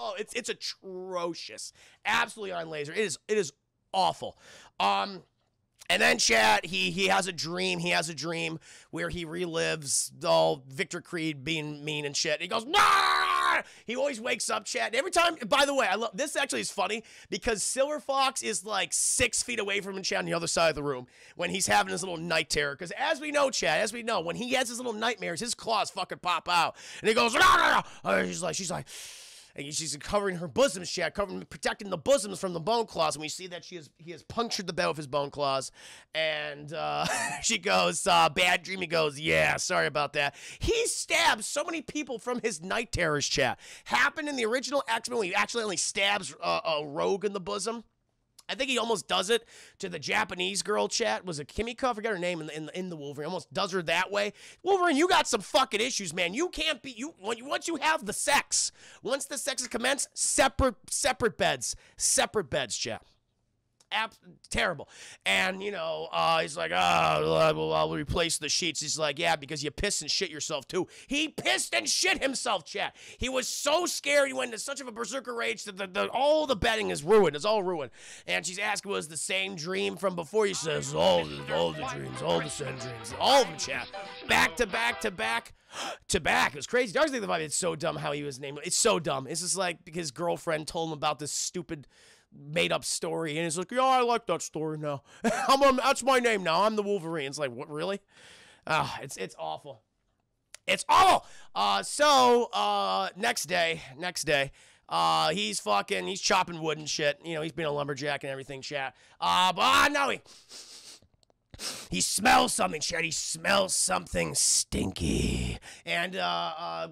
Oh, it's atrocious. Absolutely on laser. It is awful. And then, chat, he has a dream. He has a dream where he relives all Victor Creed being mean and shit. He goes, nah! He always wakes up, chat. And every time, by the way, I love this. Actually is funny because Silver Fox is like 6 feet away from him, chat, on the other side of the room when he's having his little night terror. Because as we know, chat, when he has his little nightmares, his claws fucking pop out. And he goes, nah! She's like, and she's covering her bosoms, chat, protecting the bosoms from the bone claws. And we see that he has punctured the bed with his bone claws. And she goes, bad dream. He goes, yeah, sorry about that. He stabs so many people from his night terrors, chat. Happened in the original X-Men when he actually only stabs a rogue in the bosom. I think he almost does it to the Japanese girl, chat. Was it Kimiko? I forget her name in the Wolverine. Almost does her that way. Wolverine, you got some fucking issues, man. You can't be once you have the sex. Once the sex is commenced, separate beds, chat. terrible. And, you know, he's like, oh, well, I'll replace the sheets. He's like, yeah, because you piss and shit yourself, too. He pissed and shit himself, chat. He was so scared. He went into such of a berserker rage that all the betting is ruined. It's all ruined. And she's asking, was the same dream from before? He says, all the dreams, all the same dreams. All of them, chat. Back to back to back. To back. It was crazy. Dark Thing the Vibe, it's so dumb how he was named. It's so dumb. It's just like his girlfriend told him about this stupid made-up story, and he's like, yeah, I like that story now. That's my name now. I'm the Wolverine. It's like, what, really? It's awful. It's awful. Next day, he's chopping wood and shit. You know, he's being a lumberjack and everything, chat. No, he smells something, chat. He smells something stinky. And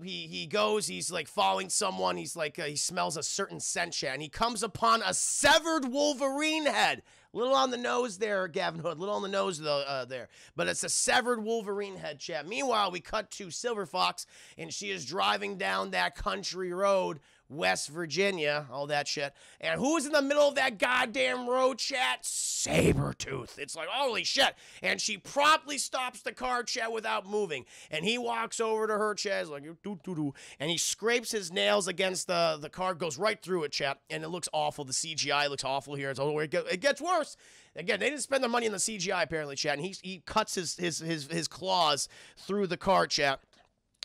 he goes, he's like following someone. He's like, he smells a certain scent, chat. And he comes upon a severed Wolverine head. A little on the nose there, Gavin Hood. A little on the nose there. But it's a severed Wolverine head, chat. Meanwhile, we cut to Silver Fox, and she is driving down that country road, West Virginia, all that shit. And who's in the middle of that goddamn road, chat? Sabretooth. It's like, holy shit. And she promptly stops the car, chat, without moving. And he walks over to her, chat, like, doo-doo-doo. And he scrapes his nails against the car, goes right through it, chat. And it looks awful. The CGI looks awful here. It gets worse. Again, they didn't spend their money on the CGI, apparently, chat. And he cuts his claws through the car, chat.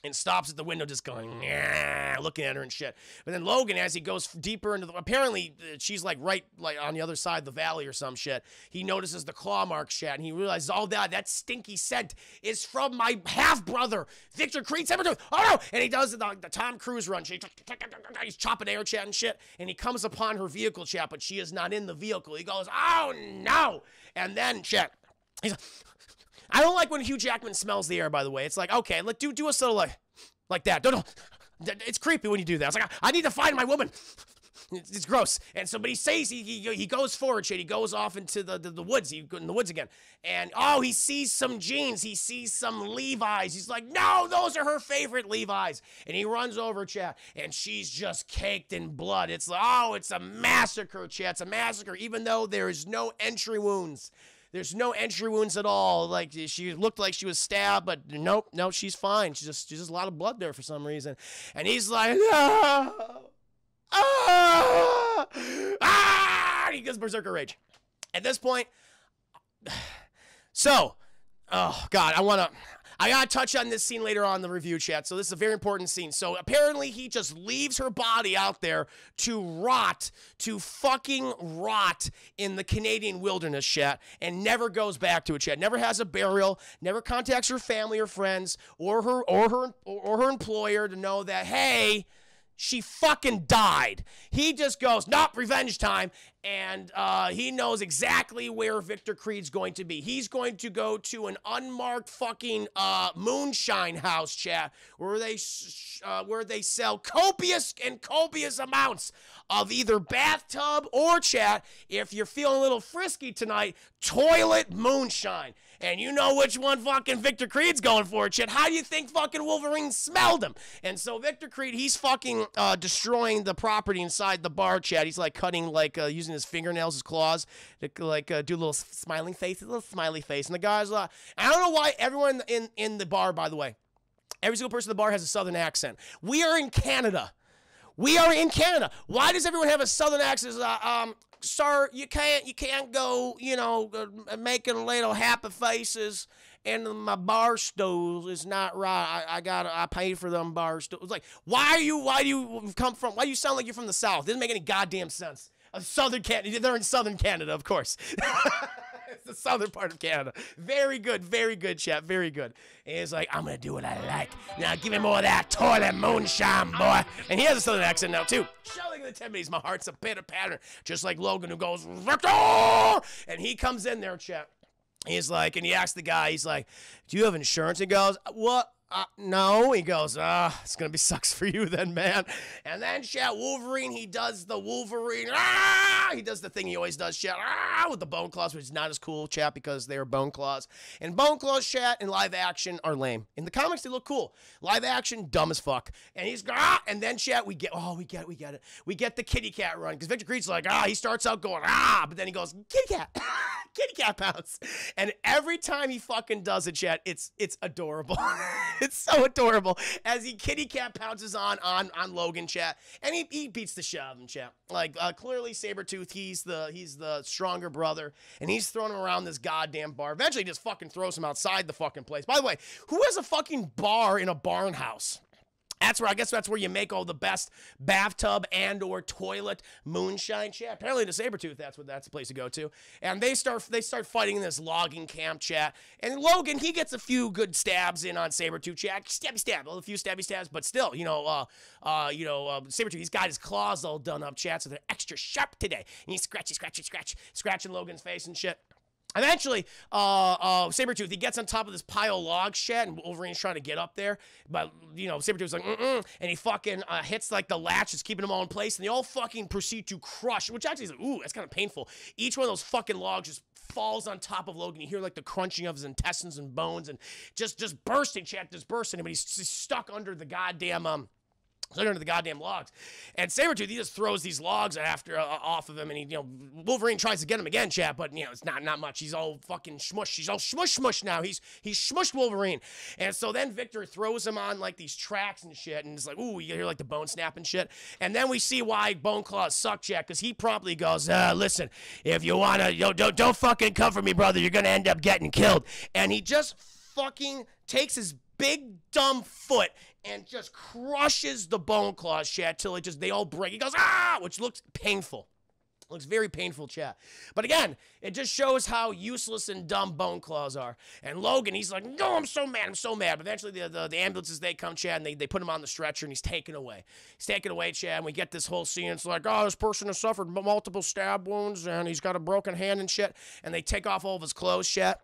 And stops at the window just going, yeah, looking at her and shit. But then Logan, as he goes deeper into apparently she's like right like on the other side of the valley or some shit. He notices the claw marks, chat, and he realizes, oh, that stinky scent is from my half-brother, Victor Creed Sabretooth. Oh, no! And he does the Tom Cruise run. He's chopping air, chat, and shit. And he comes upon her vehicle, chat, but she is not in the vehicle. He goes, oh, no! And then, chat, he's like, I don't like when Hugh Jackman smells the air, by the way. It's like, okay, do a sort of like that. Don't. It's creepy when you do that. It's like, I need to find my woman. It's gross. And so, but he says he goes forward, shit. He goes off into the woods. He goes in the woods again. And, he sees some jeans. He sees some Levi's. He's like, no, those are her favorite Levi's. And he runs over, chat, and she's just caked in blood. It's like, it's a massacre, chat. It's a massacre, even though there is no entry wounds. There's no entry wounds at all. Like, she looked like she was stabbed, but nope, no, she's fine. She's just a lot of blood there for some reason. And he's like, he goes berserker rage. At this point, so, oh, God, I gotta touch on this scene later on in the review, chat. So this is a very important scene. So apparently he just leaves her body out there to fucking rot in the Canadian wilderness, chat, and never goes back to it, chat. Never has a burial, never contacts her family or friends or her employer to know that, hey, she fucking died. He just goes, nope, revenge time. And he knows exactly where Victor Creed's going to be. He's going to go to an unmarked fucking moonshine house, chat, where they sell copious amounts of either bathtub or, chat, if you're feeling a little frisky tonight, toilet moonshine. And you know which one fucking Victor Creed's going for, chat. How do you think fucking Wolverine smelled him? And so Victor Creed, he's fucking destroying the property inside the bar, chat. He's like cutting, like using his fingernails, his claws, to like do a little smiling face, a little smiley face. And the guy's like, I don't know why everyone in the bar, by the way, every single person in the bar has a southern accent. We are in Canada. Why does everyone have a southern accent? Sir, you can't go, making little happy faces in my bar stools. It's not right. I paid for them bar stools. Like, why do you sound like you're from the South? It doesn't make any goddamn sense. Southern Canada, they're in southern Canada, of course. It's the southern part of Canada. Very good, chap, very good. And he's like, I'm gonna do what I like. Now give me more of that toilet moonshine, boy. And he has a southern accent now, too. Shelling in the 10 minutes, my heart's a pitter-patter. Just like Logan, who goes, Victor! And he comes in there, chap. He's like, and he asks the guy, he's like, do you have insurance? He goes, what? No. He goes, it's going to be sucks for you then, man. And then, chat, Wolverine, he does the Wolverine. He does the thing he always does, chat, with the bone claws, which is not as cool, chat, because they are bone claws. And bone claws, chat, in live action are lame. In the comics, they look cool. Live action, dumb as fuck. And he's, and then, chat, we get it. We get the kitty cat run, because Victor Creed's like, he starts out going, but then he goes, kitty cat. Kitty cat pounce. And every time he fucking does it, chat, it's adorable. It's so adorable as he kitty cat pounces on Logan, chat, and he beats the shit out of him, chat. Like, clearly Sabretooth, he's the stronger brother, and he's throwing him around this goddamn bar. Eventually he just fucking throws him outside the fucking place. By the way, who has a fucking bar in a barn house? I guess that's where you make all the best bathtub and or toilet moonshine, chat. Apparently the Sabretooth, that's the place to go to. And they start fighting in this logging camp, chat. And Logan, he gets a few good stabs in on Sabretooth, chat. Stab, a few stabby stabs, but still, Sabretooth, he's got his claws all done up, chat, so they're extra sharp today. And he's scratching Logan's face and shit. Eventually, Sabretooth, he gets on top of this pile of logs, chat, and Wolverine's trying to get up there, but, Sabretooth's like, and he fucking hits, like, the latch that's keeping them all in place, and they all fucking proceed to crush, which actually is like, ooh, that's kind of painful. Each one of those fucking logs just falls on top of Logan. You hear, like, the crunching of his intestines and bones, and just bursting, chat, just bursting, but he's stuck under the goddamn, under the goddamn logs. And Sabretooth, he just throws these logs off of him, and he, Wolverine tries to get him again, chat, but, it's not much. He's all fucking smush. He's all smush now. He's smushed Wolverine. And so then Victor throws him on, like, these tracks and shit, and it's like, ooh, you hear, like, the bone snap and shit. And then we see why Bone Claws suck, chat, because he promptly goes, listen, if you want to, don't fucking come for me, brother. You're going to end up getting killed. And he just fucking takes his big dumb foot and just crushes the Bone Claws, chat, till they all break. He goes, which looks painful. Looks very painful, chat. But again, it just shows how useless and dumb Bone Claws are. And Logan, he's like, no, I'm so mad. But eventually the ambulances, they come, chat, and they put him on the stretcher, and he's taken away. He's taken away, chat, and we get this whole scene. It's like, this person has suffered multiple stab wounds, and he's got a broken hand and shit. And they take off all of his clothes, chat.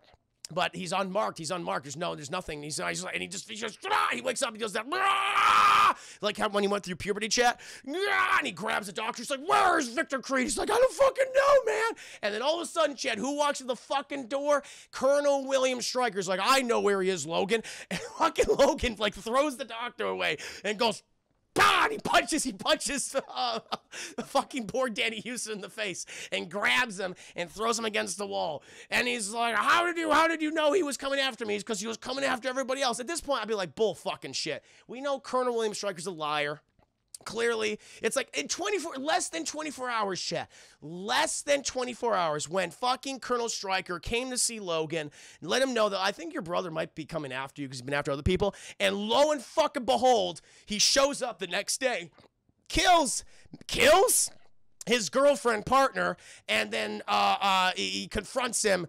But he's unmarked. There's nothing. He wakes up. He does that, like how when he went through puberty, chat. And he grabs the doctor. He's like, "Where's Victor Creed?" He's like, "I don't fucking know, man." And then all of a sudden, chat, who walks in the fucking door? Colonel William Stryker's like, "I know where he is, Logan." And fucking Logan like throws the doctor away and goes, God, he punches fucking poor Danny Houston in the face and grabs him and throws him against the wall. And he's like, how did you know he was coming after me? It's because he was coming after everybody else. At this point, I'd be like, bull fucking shit. We know Colonel William Stryker's a liar. Clearly, it's like in less than 24 hours, chat. Less than 24 hours when fucking Colonel Stryker came to see Logan and let him know that I think your brother might be coming after you because he's been after other people. And lo and fucking behold, he shows up the next day, kills his girlfriend partner, and then he confronts him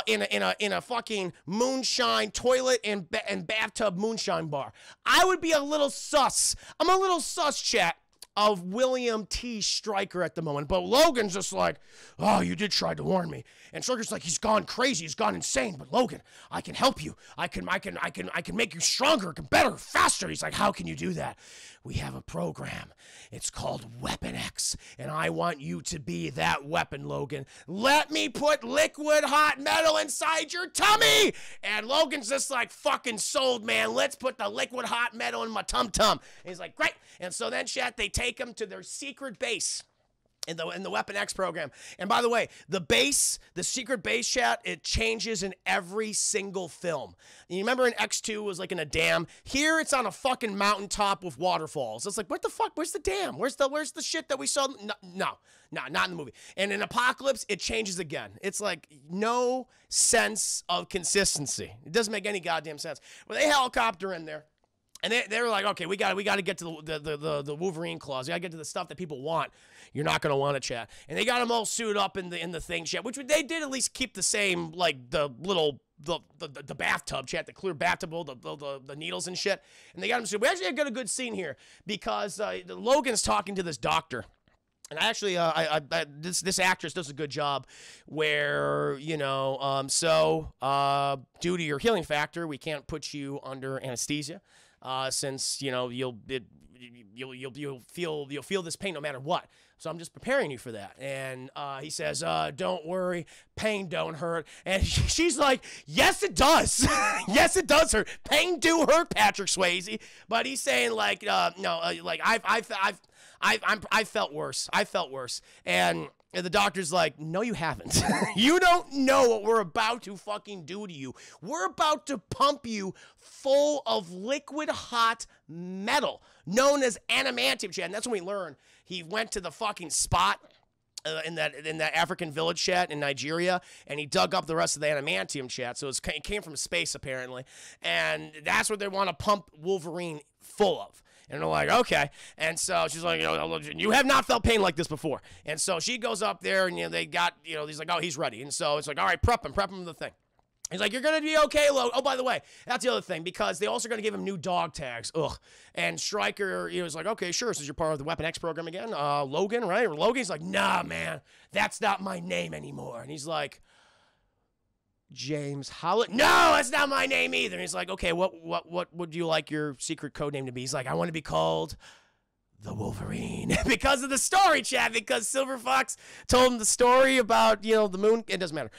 in a fucking moonshine toilet and bathtub moonshine bar. I would be a little sus. I'm a little sus, chat, of William T. Stryker at the moment. But Logan's just like, oh, you did try to warn me. And Stryker's like, he's gone crazy, he's gone insane. But Logan, I can help you. I can make you stronger, better, faster. He's like, how can you do that? We have a program. It's called Weapon X, and I want you to be that weapon, Logan. Let me put liquid hot metal inside your tummy. And Logan's just like, fucking sold, man. Let's put the liquid hot metal in my tum-tum. And he's like, great. And so then, chat, they take him to their secret base in the Weapon X program. And by the way, the secret base, chat, it changes in every single film. You remember in X2 it was like in a dam? Here it's on a fucking mountaintop with waterfalls. It's like, what the fuck? Where's the dam? Where's the shit that we saw? No, not in the movie. And in Apocalypse, it changes again. It's like no sense of consistency. It doesn't make any goddamn sense. Well, they helicopter in there. And they were like, okay, we got to get to the Wolverine claws. We got to get to the stuff that people want. You're not going to want to, chat. And they got them all suited up in the thing, chat, which they did at least keep the same, like, the bathtub, chat, the clear bathtub, the needles and shit. And they got them suited. We actually got a good scene here because Logan's talking to this doctor. And actually, this actress does a good job where, you know, due to your healing factor, we can't put you under anesthesia, since, you know, you'll feel this pain no matter what. So I'm just preparing you for that. And he says, don't worry, pain don't hurt. And she's like, yes, it does. Yes, it does hurt. Pain do hurt, Patrick Swayze. But he's saying like, no, like I felt worse. I felt worse. And the doctor's like, no, you haven't. You don't know what we're about to fucking do to you. We're about to pump you full of liquid hot metal known as adamantium, Chad. And that's when we learn he went to the fucking spot in that African village, chat, in Nigeria, and he dug up the rest of the adamantium, chat. So it came from space, apparently. And that's what they want to pump Wolverine full of. And they're like, okay. And so she's like, you have not felt pain like this before. And so she goes up there, and, you know, they got, you know, he's like, oh, he's ready. And so it's like, all right, prep him for the thing. He's like, you're going to be okay, Logan. Oh, by the way, that's the other thing, because they also going to give him new dog tags. Ugh. And Stryker, you know, was like, okay, sure. So you're part of the Weapon X program again. Logan, right? Logan's like, nah, man, that's not my name anymore. And he's like, James Holland. No, that's not my name either. And he's like, okay, what would you like your secret code name to be? He's like, I want to be called the Wolverine. Because of the story, Chad, because Silver Fox told him the story about, you know, the moon. It doesn't matter.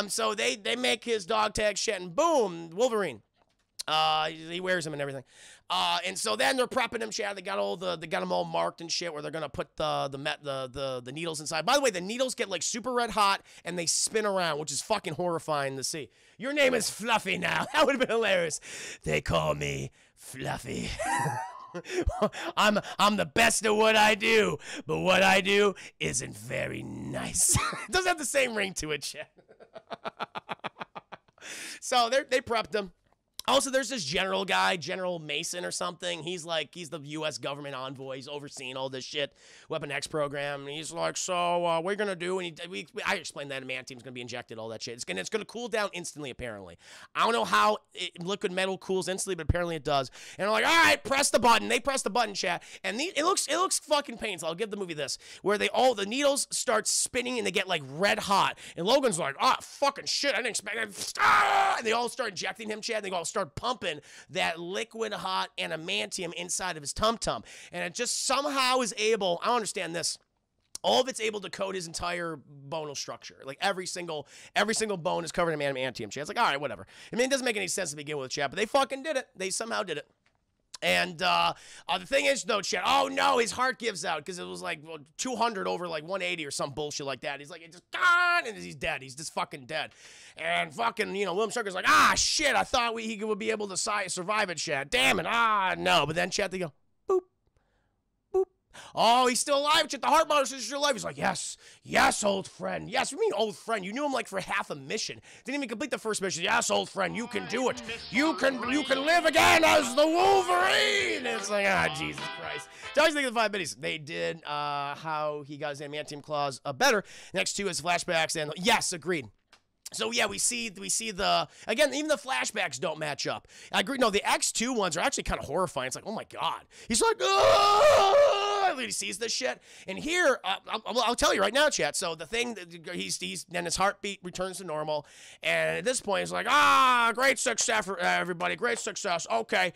So they make his dog tag shit, and boom, Wolverine. He wears them and everything. And so then they're prepping him, Chad. They got them all marked and shit, where they're gonna put the needles inside. By the way, the needles get like super red hot and they spin around, which is fucking horrifying to see. Your name is Fluffy now. That would have been hilarious. They call me Fluffy. I'm the best at what I do, but what I do isn't very nice. It doesn't have the same ring to it, Chad. So they prepped him. Also, there's this general guy, General Mason or something. He's the U.S. government envoy. He's overseeing all this shit, Weapon X program. And he's like, so what are you going to do? And I explained that adamantium's going to be injected, all that shit. It's going to cool down instantly, apparently. I don't know how liquid metal cools instantly, but apparently it does. And I'm like, all right, press the button. They press the button, chat. And it looks fucking painful. I'll give the movie this, where the needles start spinning and they get like red hot. And Logan's like, oh, fucking shit, I didn't expect that. And they all start injecting him, Chad. They all start pumping that liquid hot adamantium inside of his tum-tum. And it just somehow is able, I don't understand this, all of it's able to coat his entire bonal structure. Like every single bone is covered in adamantium, Chad. It's like, all right, whatever. I mean, it doesn't make any sense to begin with, Chad, but they fucking did it. They somehow did it. And the thing is, though, Chad, oh no, his heart gives out because it was like 200 over like 180 or some bullshit like that. He's like, it just gone, and he's dead. He's just fucking dead. And fucking, you know, William Stryker's like, ah, shit, I thought he would be able to survive it, Chad. Damn it, no. But then, Chad, they go, boop, boop. Oh, he's still alive, Chad. The heart monitor is still alive. He's like, yes, old friend. Yes, what do you mean, old friend? You knew him like for half a mission. Didn't even complete the first mission. Yes, old friend, you can do it. You can live again as the Wolverine. It's like, Jesus Christ. So I was thinking of the 5 minutes. They did how he got his adamantium claws better. Next to his flashbacks, and yes, agreed. So yeah, we see again, even the flashbacks don't match up. I agree. No, the X2 ones are actually kind of horrifying. It's like, oh my god, he's like, he sees this shit. And here, I'll tell you right now, chat. So the thing, then his heartbeat returns to normal, and at this point, he's like, great success for everybody, great success. Okay,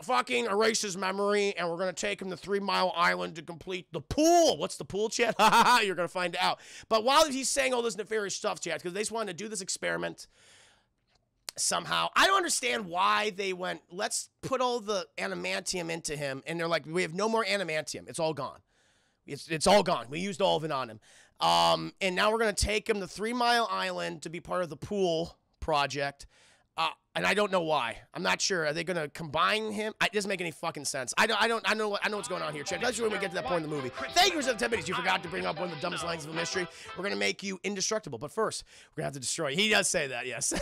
fucking erase his memory, and we're gonna take him to 3 Mile Island to complete the pool. What's the pool, chat? You're gonna find out. But while he's saying all this nefarious stuff, chat, because they just wanted to do this experiment somehow. I don't understand why they went, let's put all the adamantium into him, and they're like, we have no more adamantium. It's all gone. It's all gone. We used all of it on him. And now we're going to take him to 3 Mile Island to be part of the pool project. And I don't know why. I'm not sure. Are they going to combine him? It doesn't make any fucking sense. I know what's going on here, Chad. That's when we get to that point in the movie. Thank you for the 10 minutes. You forgot to bring up one of the dumbest lines of a mystery. We're going to make you indestructible. But first, we're going to have to destroy you. He does say that, yes.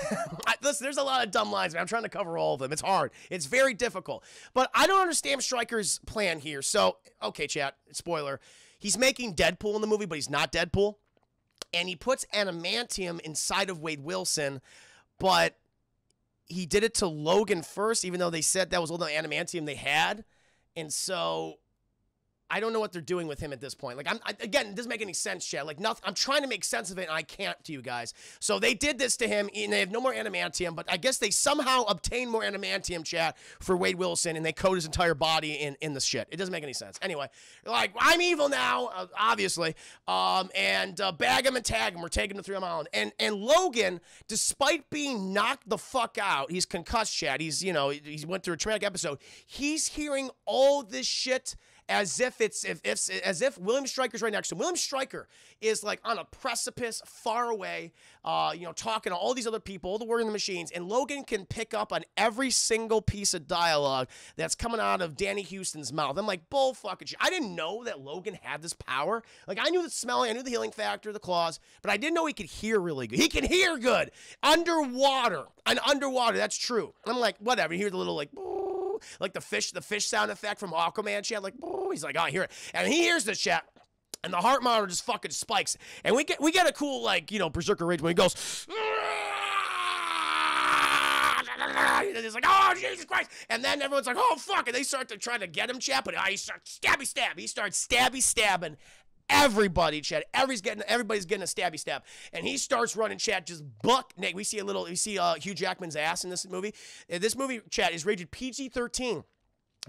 Listen, there's a lot of dumb lines, but I'm trying to cover all of them. It's hard. It's very difficult. But I don't understand Stryker's plan here. So, okay, chat, spoiler. He's making Deadpool in the movie, but he's not Deadpool. And he puts adamantium inside of Wade Wilson, but he did it to Logan first, even though they said that was all the adamantium they had. And so I don't know what they're doing with him at this point. Like, again, it doesn't make any sense, Chad. Like, nothing. I'm trying to make sense of it, and I can't to you guys. So they did this to him, and they have no more adamantium, but I guess they somehow obtained more adamantium, Chad, for Wade Wilson, and they coat his entire body in the shit. It doesn't make any sense. Anyway, like, I'm evil now, obviously, and bag him and tag him. We're taking him to 3 Mile Island. And Logan, despite being knocked the fuck out, he's concussed, Chad. He's, you know, he went through a traumatic episode. He's hearing all this shit as if as if William Stryker's right next to him. William Stryker is like on a precipice far away, you know, talking to all these other people, all the word in the machines, and Logan can pick up on every single piece of dialogue that's coming out of Danny Houston's mouth. I'm like, bull fucking shit. I didn't know that Logan had this power. Like, I knew the smelling, I knew the healing factor, the claws, but I didn't know he could hear really good. He can hear good underwater. And underwater, that's true. I'm like, whatever. You hear the little like the fish sound effect from Aquaman, chat. Like, he's like, oh, I hear it. And he hears this, chat. And the heart monitor just fucking spikes. And we get a cool, like, you know, berserker rage when he goes, it's like, oh, Jesus Christ. And then everyone's like, oh, fuck. And they start to try to get him, chat. But he starts stabby. He starts stabbing everybody, Chad. Everybody's getting a stabby stab. And he starts running, Chad, just buck naked. We see Hugh Jackman's ass in this movie. This movie, Chad, is rated PG-13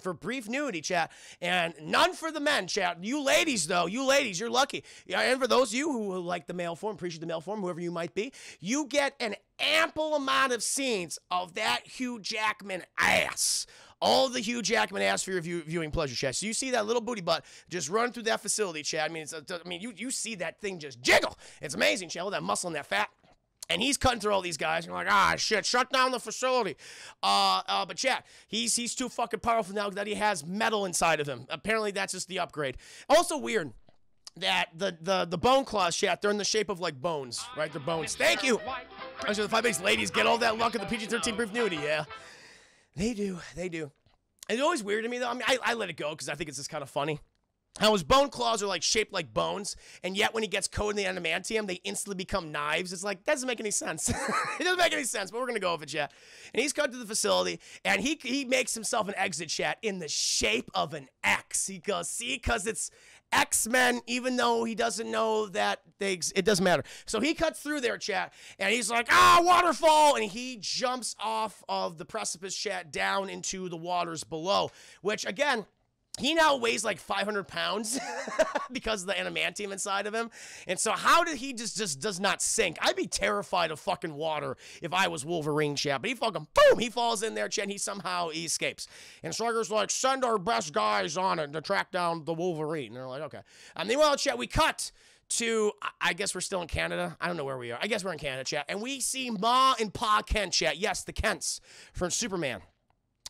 for brief nudity, chat, and none for the men, chat. You ladies, though, you're lucky. Yeah, and for those of you who like the male form, appreciate the male form, whoever you might be, you get an ample amount of scenes of that Hugh Jackman ass. All the Hugh Jackman ass for your viewing pleasure, chat. So you see that little booty butt just run through that facility, chat. I mean, you see that thing just jiggle. It's amazing, chat. All that muscle and that fat. And he's cutting through all these guys. And you're like, ah, shit, shut down the facility. But chat, he's too fucking powerful now that he has metal inside of him. Apparently, that's just the upgrade. Also weird that the bone claws, chat, they're in the shape of like bones, right? They're bones. Thank you. Actually, the 5 ladies get all that luck of the PG-13 brief nudity, yeah. They do. It's always weird to me, though. I mean, I let it go because I think it's just kind of funny. How his bone claws are like shaped like bones, and yet when he gets coated in the adamantium, they instantly become knives. It's like, that doesn't make any sense. It doesn't make any sense, but we're gonna go with it, chat. And he's cut to the facility, and he makes himself an exit, chat, in the shape of an X. He goes, see, because it's X-Men, even though he doesn't know that it doesn't matter. So he cuts through there, chat, and he's like, waterfall, and he jumps off of the precipice, chat, down into the waters below, which, again, he now weighs like 500 pounds because of the adamantium inside of him. And so how did he just does not sink? I'd be terrified of fucking water if I was Wolverine, chat. But he fucking, boom, he falls in there, chat, and he escapes. And Stryker's like, send our best guys on it to track down the Wolverine. And they're like, okay. And meanwhile, chat, we cut to, I guess we're still in Canada. I don't know where we are. I guess we're in Canada, chat. And we see Ma and Pa Kent, chat. Yes, the Kents from Superman.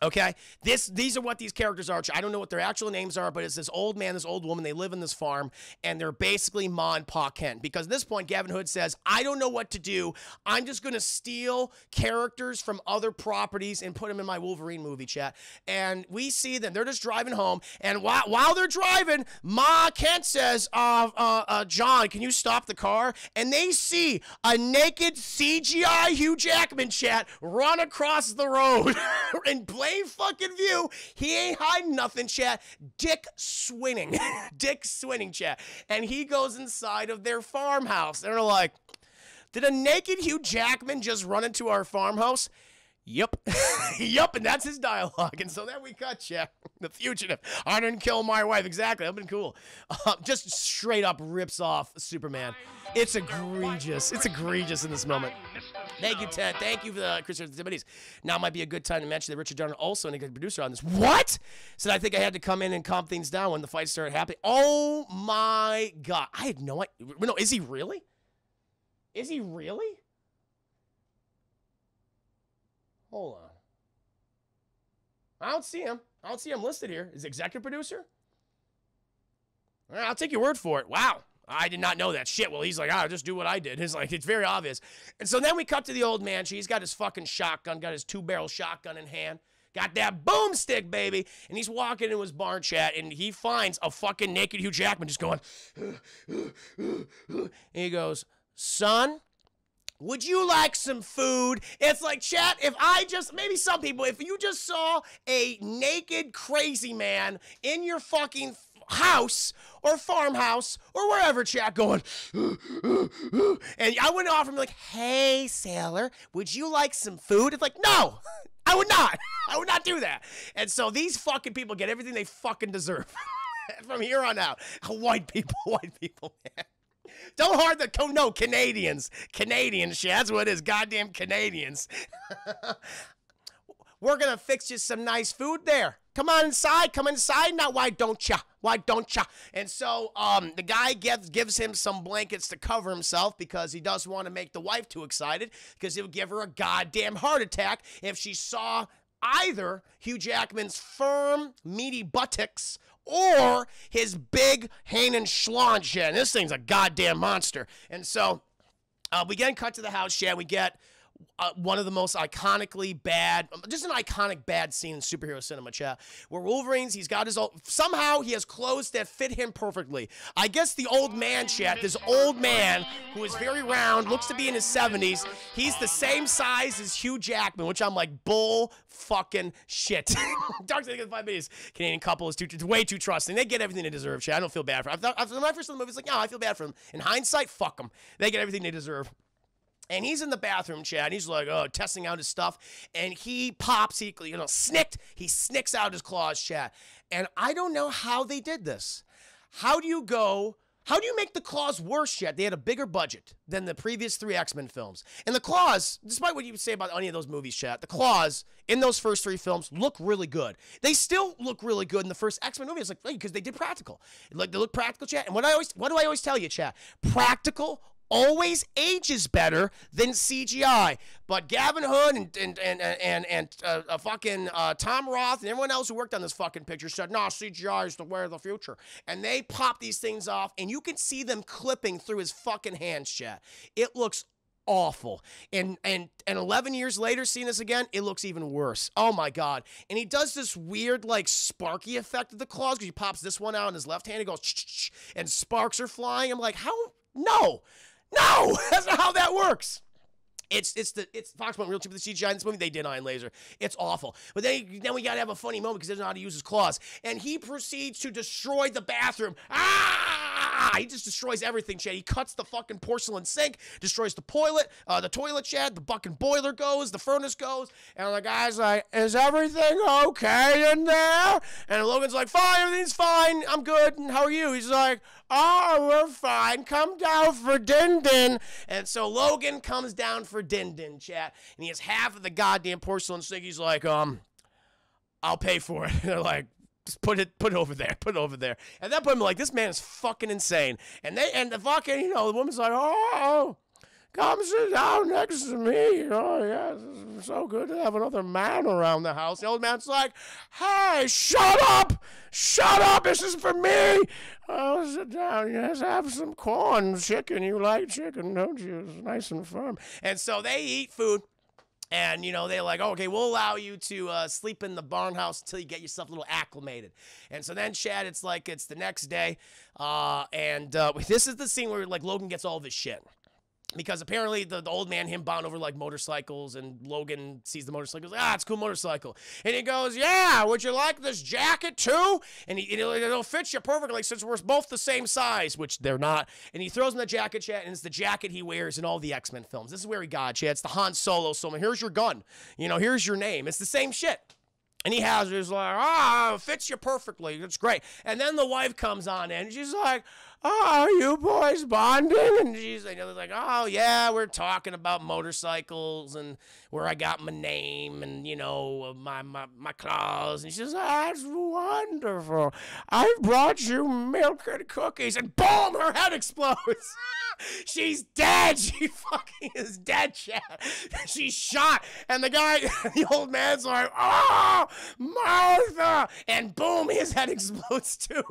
Okay, these are what these characters are. I don't know what their actual names are, but it's this old man, this old woman. They live in this farm, and they're basically Ma and Pa Kent. Because at this point, Gavin Hood says, I don't know what to do. I'm just going to steal characters from other properties and put them in my Wolverine movie, chat. And we see them. They're just driving home, and while they're driving, Ma Kent says, John, can you stop the car? And they see a naked CGI Hugh Jackman, chat, run across the road in plain fucking view. He ain't hiding nothing, chat. Dick Swinning, chat. And he goes inside of their farmhouse. And they're like, did a naked Hugh Jackman just run into our farmhouse? Yep. Yep, and that's his dialogue. And so then we cut, chat. The fugitive. I didn't kill my wife. Exactly. That'd been cool. Just straight up rips off Superman. It's egregious. It's egregious in this moment. Thank you, Ted. Thank you for the Christmas activities. Now might be a good time to mention that Richard Donner also a good producer on this. What? Said I think I had to come in and calm things down when the fight started happening. Oh my God. I had no idea. No, is he really? Is he really? Hold on. I don't see him. I don't see him listed here. Is executive producer? All right, I'll take your word for it. Wow. I did not know that. Shit. Well, he's like, I'll just do what I did. It's like, it's very obvious. And so then we cut to the old man. He's got his fucking shotgun, got his 2-barrel shotgun in hand. Got that boomstick, baby. And he's walking into his barn, chat, and he finds a fucking naked Hugh Jackman just going, and he goes, son, would you like some food? It's like, chat, maybe some people, if you just saw a naked crazy man in your fucking house or farmhouse or wherever, chat, going, and I went off and be like, hey, sailor, would you like some food? It's like, no, I would not. I would not do that. And so these fucking people get everything they fucking deserve from here on out. White people, man. Don't hard the no Canadians, shit. That's what it is. Goddamn Canadians. We're gonna fix you some nice food there. Come on inside. Come inside now. Why don't ya? Why don't ya? And so the guy gives him some blankets to cover himself because he doesn't want to make the wife too excited because it would give her a goddamn heart attack if she saw either Hugh Jackman's firm, meaty buttocks or his big Hanen schlaunch. And this thing's a goddamn monster. And so we get cut to the house, Chad. We get one of the most iconically bad, just an iconic bad scene in superhero cinema, chat, where Wolverine's, he's got his old, somehow he has clothes that fit him perfectly. I guess the old man, chat, this old man who is very round, looks to be in his 70s, he's the same size as Hugh Jackman, which I'm like, bull fucking shit. Dark Side of 5 minutes. Canadian couple is way too trusting. They get everything they deserve, chat. I don't feel bad for them. When I first saw the movie, it's like, no, I feel bad for them. In hindsight, fuck them. They get everything they deserve. And he's in the bathroom, Chad, and he's like, testing out his stuff. And he pops, he snicks out his claws, Chad. And I don't know how they did this. How do you make the claws worse, Chad? They had a bigger budget than the previous 3 X-Men films. And the claws, despite what you would say about any of those movies, Chad, the claws in those first 3 films look really good. They still look really good in the first X-Men movie. It's like, because they did practical. Like, they look practical, Chad. And what do I always tell you, Chad? Practical always ages better than CGI. But Gavin Hood and fucking Tom Roth and everyone else who worked on this fucking picture said, no, CGI is the way of the future. And they pop these things off, and you can see them clipping through his fucking hands, chat. It looks awful. And 11 years later, seeing this again, it looks even worse. Oh my God. And he does this weird, like, sparky effect of the claws because he pops this one out in his left hand and goes, and sparks are flying. I'm like, how? No, that's not how that works. It's Fox went real cheap with the CGI in this movie. They did Iron Laser. It's awful. But then we gotta have a funny moment because he doesn't know how to use his claws. And he proceeds to destroy the bathroom. He just destroys everything, Chad. He cuts the fucking porcelain sink, destroys the toilet, Chad. The fucking boiler goes, the furnace goes. And the guy's like, is everything okay in there? And Logan's like, fine, everything's fine. I'm good. And how are you? He's like, oh, we're fine. Come down for din-din. And so Logan comes down for din-din, chat. And he has half of the goddamn porcelain sink. He's like, I'll pay for it. And they're like, just put it over there. At that point, I'm like, this man is fucking insane. And the fucking, the woman's like, oh, come sit down next to me. Oh, yeah, it's so good to have another man around the house. The old man's like, hey, shut up. This is for me. Oh, sit down. Yes, have some corn chicken. You like chicken, don't you? It's nice and firm. And so they eat food. And, they're like, okay, we'll allow you to sleep in the barn house until you get yourself a little acclimated. And so then, Chad, it's the next day. And this is the scene where, like, Logan gets all of his shit. Because apparently the old man, him bond over, like, motorcycles, and Logan sees the motorcycle. It's a cool motorcycle. And he goes, yeah, would you like this jacket too? And it'll fit you perfectly since we're both the same size, which they're not. And he throws him the jacket, Chad, and it's the jacket he wears in all the X-Men films. This is where he got, Chad. It's the Han Solo. So here's your gun. Here's your name. It's the same shit. And he has it. He's like, it fits you perfectly. It's great. And then the wife comes on in, and she's like, oh, you boys bonding? And she's like, oh, yeah, we're talking about motorcycles and where I got my name and, my claws. And she's like, that's wonderful. I brought you milk and cookies. And boom, her head explodes. She's dead. She fucking is dead, Chad. She's shot. And the old man's like, oh, Martha. And boom, his head explodes too.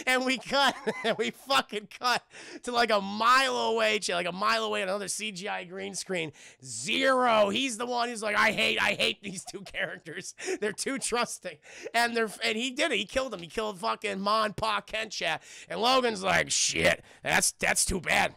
And we fucking cut to like a mile away, Chad, another CGI green screen. Zero. He's the one who's like, I hate these two characters. They're too trusting. And he did it. He killed them. He killed fucking Ma and Pa Kent, Chad. And Logan's like, shit, that's too bad.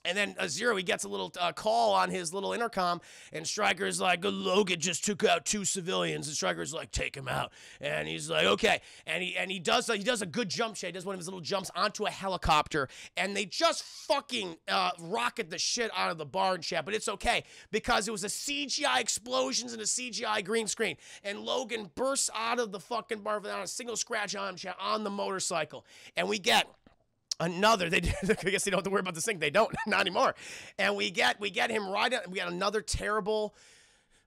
And then Zero, he gets a little call on his little intercom, and Stryker's like, Logan just took out 2 civilians. And Stryker's like, take him out. And he's like, okay. And he does a good jump shot. He does one of his little jumps onto a helicopter, and they just fucking rocket the shit out of the barn, chat. But it's okay, because it was a CGI explosions and a CGI green screen. And Logan bursts out of the fucking barn without a single scratch on him, chat, on the motorcycle. And we get another, I guess they don't have to worry about this thing. They don't, not anymore. And we get him right up. We got another terrible,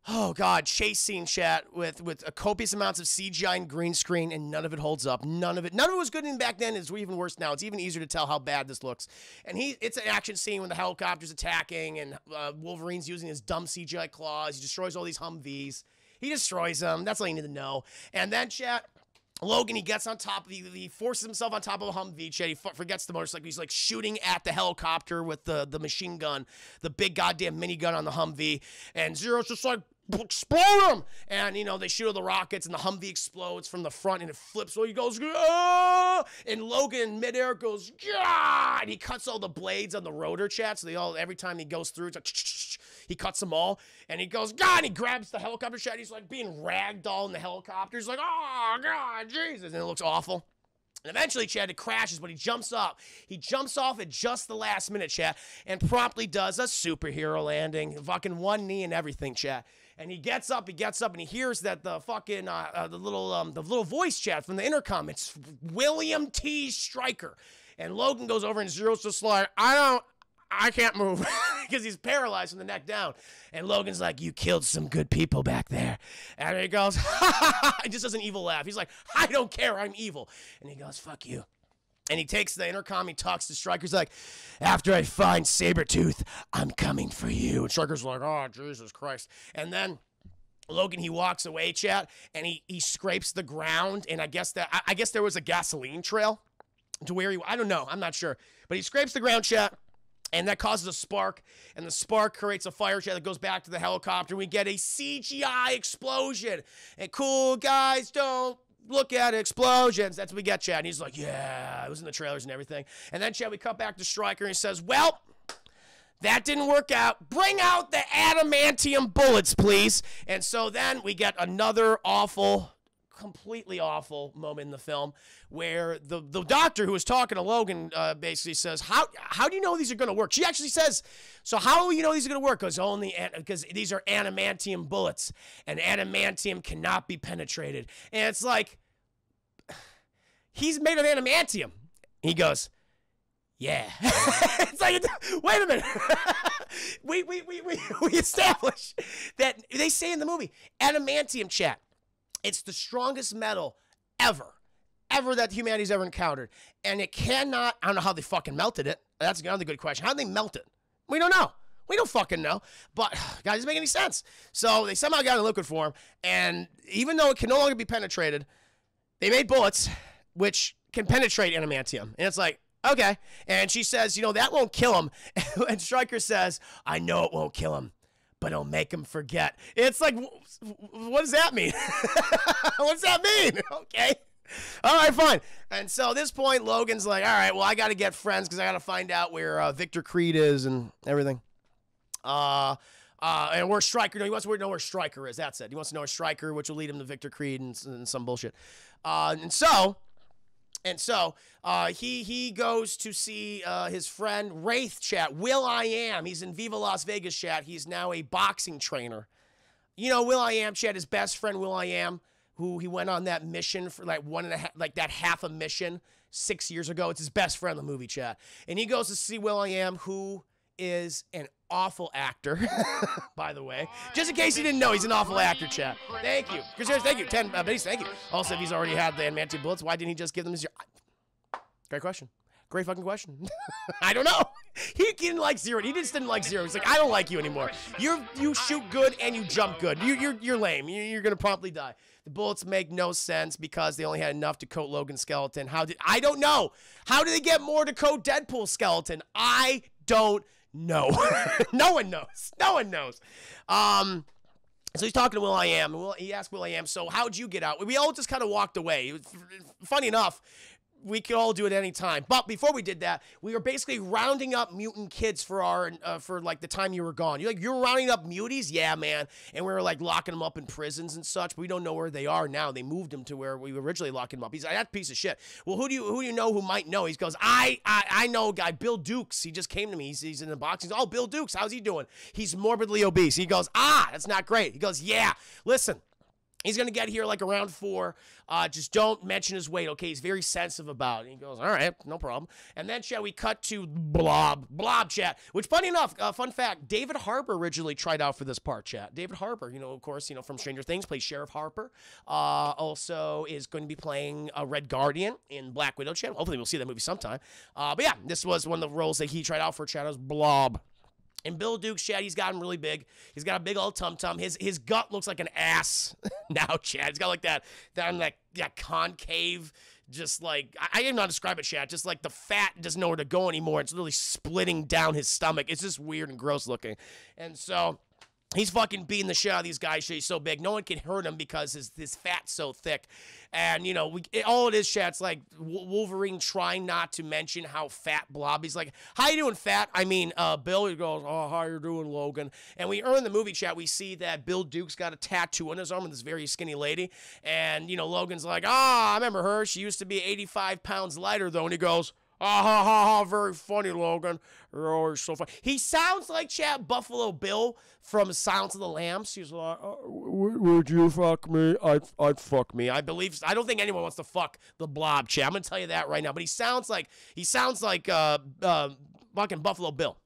oh God, chase scene, chat, with a copious amounts of CGI and green screen, and none of it holds up. None of it was good back then. It's even worse now. It's even easier to tell how bad this looks. And it's an action scene when the helicopter's attacking, and Wolverine's using his dumb CGI claws. He destroys all these Humvees. He destroys them. That's all you need to know. And then, chat, Logan, he gets on top of he forces himself on top of a Humvee, chat. He forgets the motorcycle. He's like shooting at the helicopter with the machine gun, the big goddamn minigun on the Humvee. And Zero's just like, explode him! And, they shoot all the rockets, and the Humvee explodes from the front, and it flips. So he goes, ah! And Logan in midair goes, yeah! And he cuts all the blades on the rotor, chat. So every time he goes through, it's like, he cuts them all, and he goes, God, and he grabs the helicopter, chat. He's like being ragdoll in the helicopter. He's like, oh, God, Jesus. And it looks awful. And eventually, Chad, it crashes, but he jumps up. He jumps off at just the last minute, Chad, and promptly does a superhero landing. Fucking one knee and everything, Chad. And he gets up, and he hears that the fucking, the little voice, Chad, from the intercom. It's William T. Stryker. And Logan goes over, and Zero's just like, I can't move, because he's paralyzed from the neck down. And Logan's like, you killed some good people back there. And he goes, ha ha ha. He just does an evil laugh. He's like, I don't care, I'm evil. And he goes, fuck you. And he takes the intercom, he talks to Stryker's like, after I find Sabretooth, I'm coming for you. And Stryker's like, oh, Jesus Christ. And then Logan, he walks away, chat, and he scrapes the ground. And I guess there was a gasoline trail to where I don't know, I'm not sure. But he scrapes the ground, chat. And that causes a spark, and the spark creates a fire chat that goes back to the helicopter. We get a CGI explosion. And cool guys don't look at explosions. That's what we get, Chad. And he's like, yeah, it was in the trailers and everything. And then, Chad, we cut back to Stryker, and he says, well, that didn't work out. Bring out the adamantium bullets, please. And so then we get another awful, completely awful moment in the film where the doctor who was talking to Logan basically says, how do you know these are going to work? She actually says, so how do you know these are going to work? Because these are adamantium bullets, and adamantium cannot be penetrated. And it's like, he's made of adamantium. He goes, yeah. It's like, wait a minute. we establish that they say in the movie, adamantium, chat, it's the strongest metal ever that humanity's ever encountered. And it cannot, I don't know how they fucking melted it. That's another good question. How did they melt it? We don't know. We don't fucking know. But, God, it doesn't make any sense. So they somehow got it in liquid form. And even though it can no longer be penetrated, they made bullets which can penetrate adamantium. And it's like, okay. And she says, that won't kill him. And Stryker says, I know it won't kill him, but it'll make him forget. It's like, what does that mean? What does that mean? Okay. All right, fine. And so at this point, Logan's like, all right, well, I got to get friends because I got to find out where Victor Creed is and everything. And where Stryker, no, he wants to know where Stryker is. That's it. He wants to know where Stryker, which will lead him to Victor Creed and some bullshit. And so he goes to see his friend Wraith, chat. Will.i.am. He's in Viva Las Vegas, chat. He's now a boxing trainer. Will.i.am, chat, his best friend Will.i.am, who he went on that mission for that half a mission 6 years ago. It's his best friend in the movie, chat. And he goes to see Will.i.am, who is an awful actor, by the way. Just in case you didn't know, he's an awful actor, chat. Thank you. Chris Harris, thank you. 10 base, thank you. Also, if he's already had the adamantium bullets, why didn't he just give them his... Great question. Great fucking question. I don't know. He didn't like Zero. He just didn't like Zero. He's like, I don't like you anymore. You shoot good and you jump good. You're lame. You're gonna promptly die. The bullets make no sense because they only had enough to coat Logan's skeleton. I don't know. How did they get more to coat Deadpool's skeleton? I don't know. No one knows. No one knows. So he's talking to Will.i.am. He asked Will.i.am, so how'd you get out? We all just kind of walked away. Funny enough, we could all do it any time. But before we did that, we were basically rounding up mutant kids for our for like the time you were gone. You're rounding up muties, yeah, man. And we were like locking them up in prisons and such. But we don't know where they are now. They moved them to where we were originally locking them up. He's like, that piece of shit. Well, who do you know who might know? He goes, I know a guy, Bill Dukes. He just came to me. He's in the box. He's, oh, Bill Dukes, how's he doing? He's morbidly obese. He goes, that's not great. He goes, yeah, listen. He's going to get here like around 4. Just don't mention his weight, okay? He's very sensitive about it. He goes, all right, no problem. And then, chat, we cut to Blob, chat, which, funny enough, fun fact, David Harbour originally tried out for this part, chat. David Harbour, of course, from Stranger Things, plays Sheriff Harper. Also is going to be playing Red Guardian in Black Widow, chat. Hopefully we'll see that movie sometime. But yeah, this was one of the roles that he tried out for, chat, as Blob. And Bill Duke's, Chad, he's gotten really big. He's got a big old tum-tum. His gut looks like an ass now, Chad. He's got like that concave, just like, I don't know how to describe it, Chad. Just like the fat doesn't know where to go anymore. It's literally splitting down his stomach. It's just weird and gross looking. And so he's fucking beating the shit out of these guys. He's so big. No one can hurt him because his fat's so thick. And, all it is, chat, it's like Wolverine trying not to mention how fat Blob. He's like, how you doing, fat? I mean, Bill, he goes, oh, how you doing, Logan? And we earn the movie, chat. We see that Bill Duke's got a tattoo on his arm of this very skinny lady. And, Logan's like, I remember her. She used to be 85 pounds lighter, though. And he goes, ha ha ha, very funny, Logan. You're always so funny. He sounds like, chat, Buffalo Bill from Silence of the Lambs. He's like, would you fuck me? I'd fuck me. I don't think anyone wants to fuck the Blob, chat. I'm going to tell you that right now. But he sounds like fucking Buffalo Bill.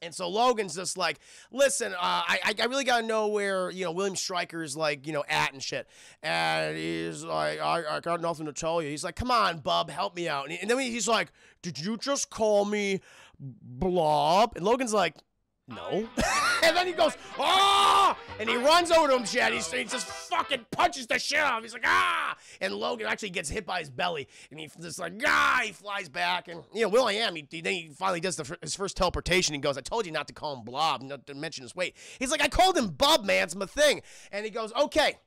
And so Logan's just like, listen, I really got to know where, William Stryker's like, at and shit. And he's like, I got nothing to tell you. He's like, come on, bub, help me out. And then he's like, did you just call me Blob? And Logan's like, no. And then he goes, and he runs over to him, Chad. He just fucking punches the shit out of him. He's like, and Logan actually gets hit by his belly. And he's just like, he flies back. And, Will.i.am, then he finally does his first teleportation. He goes, I told you not to call him Blob, not to mention his weight. He's like, I called him Bub, man. It's my thing. And he goes, okay.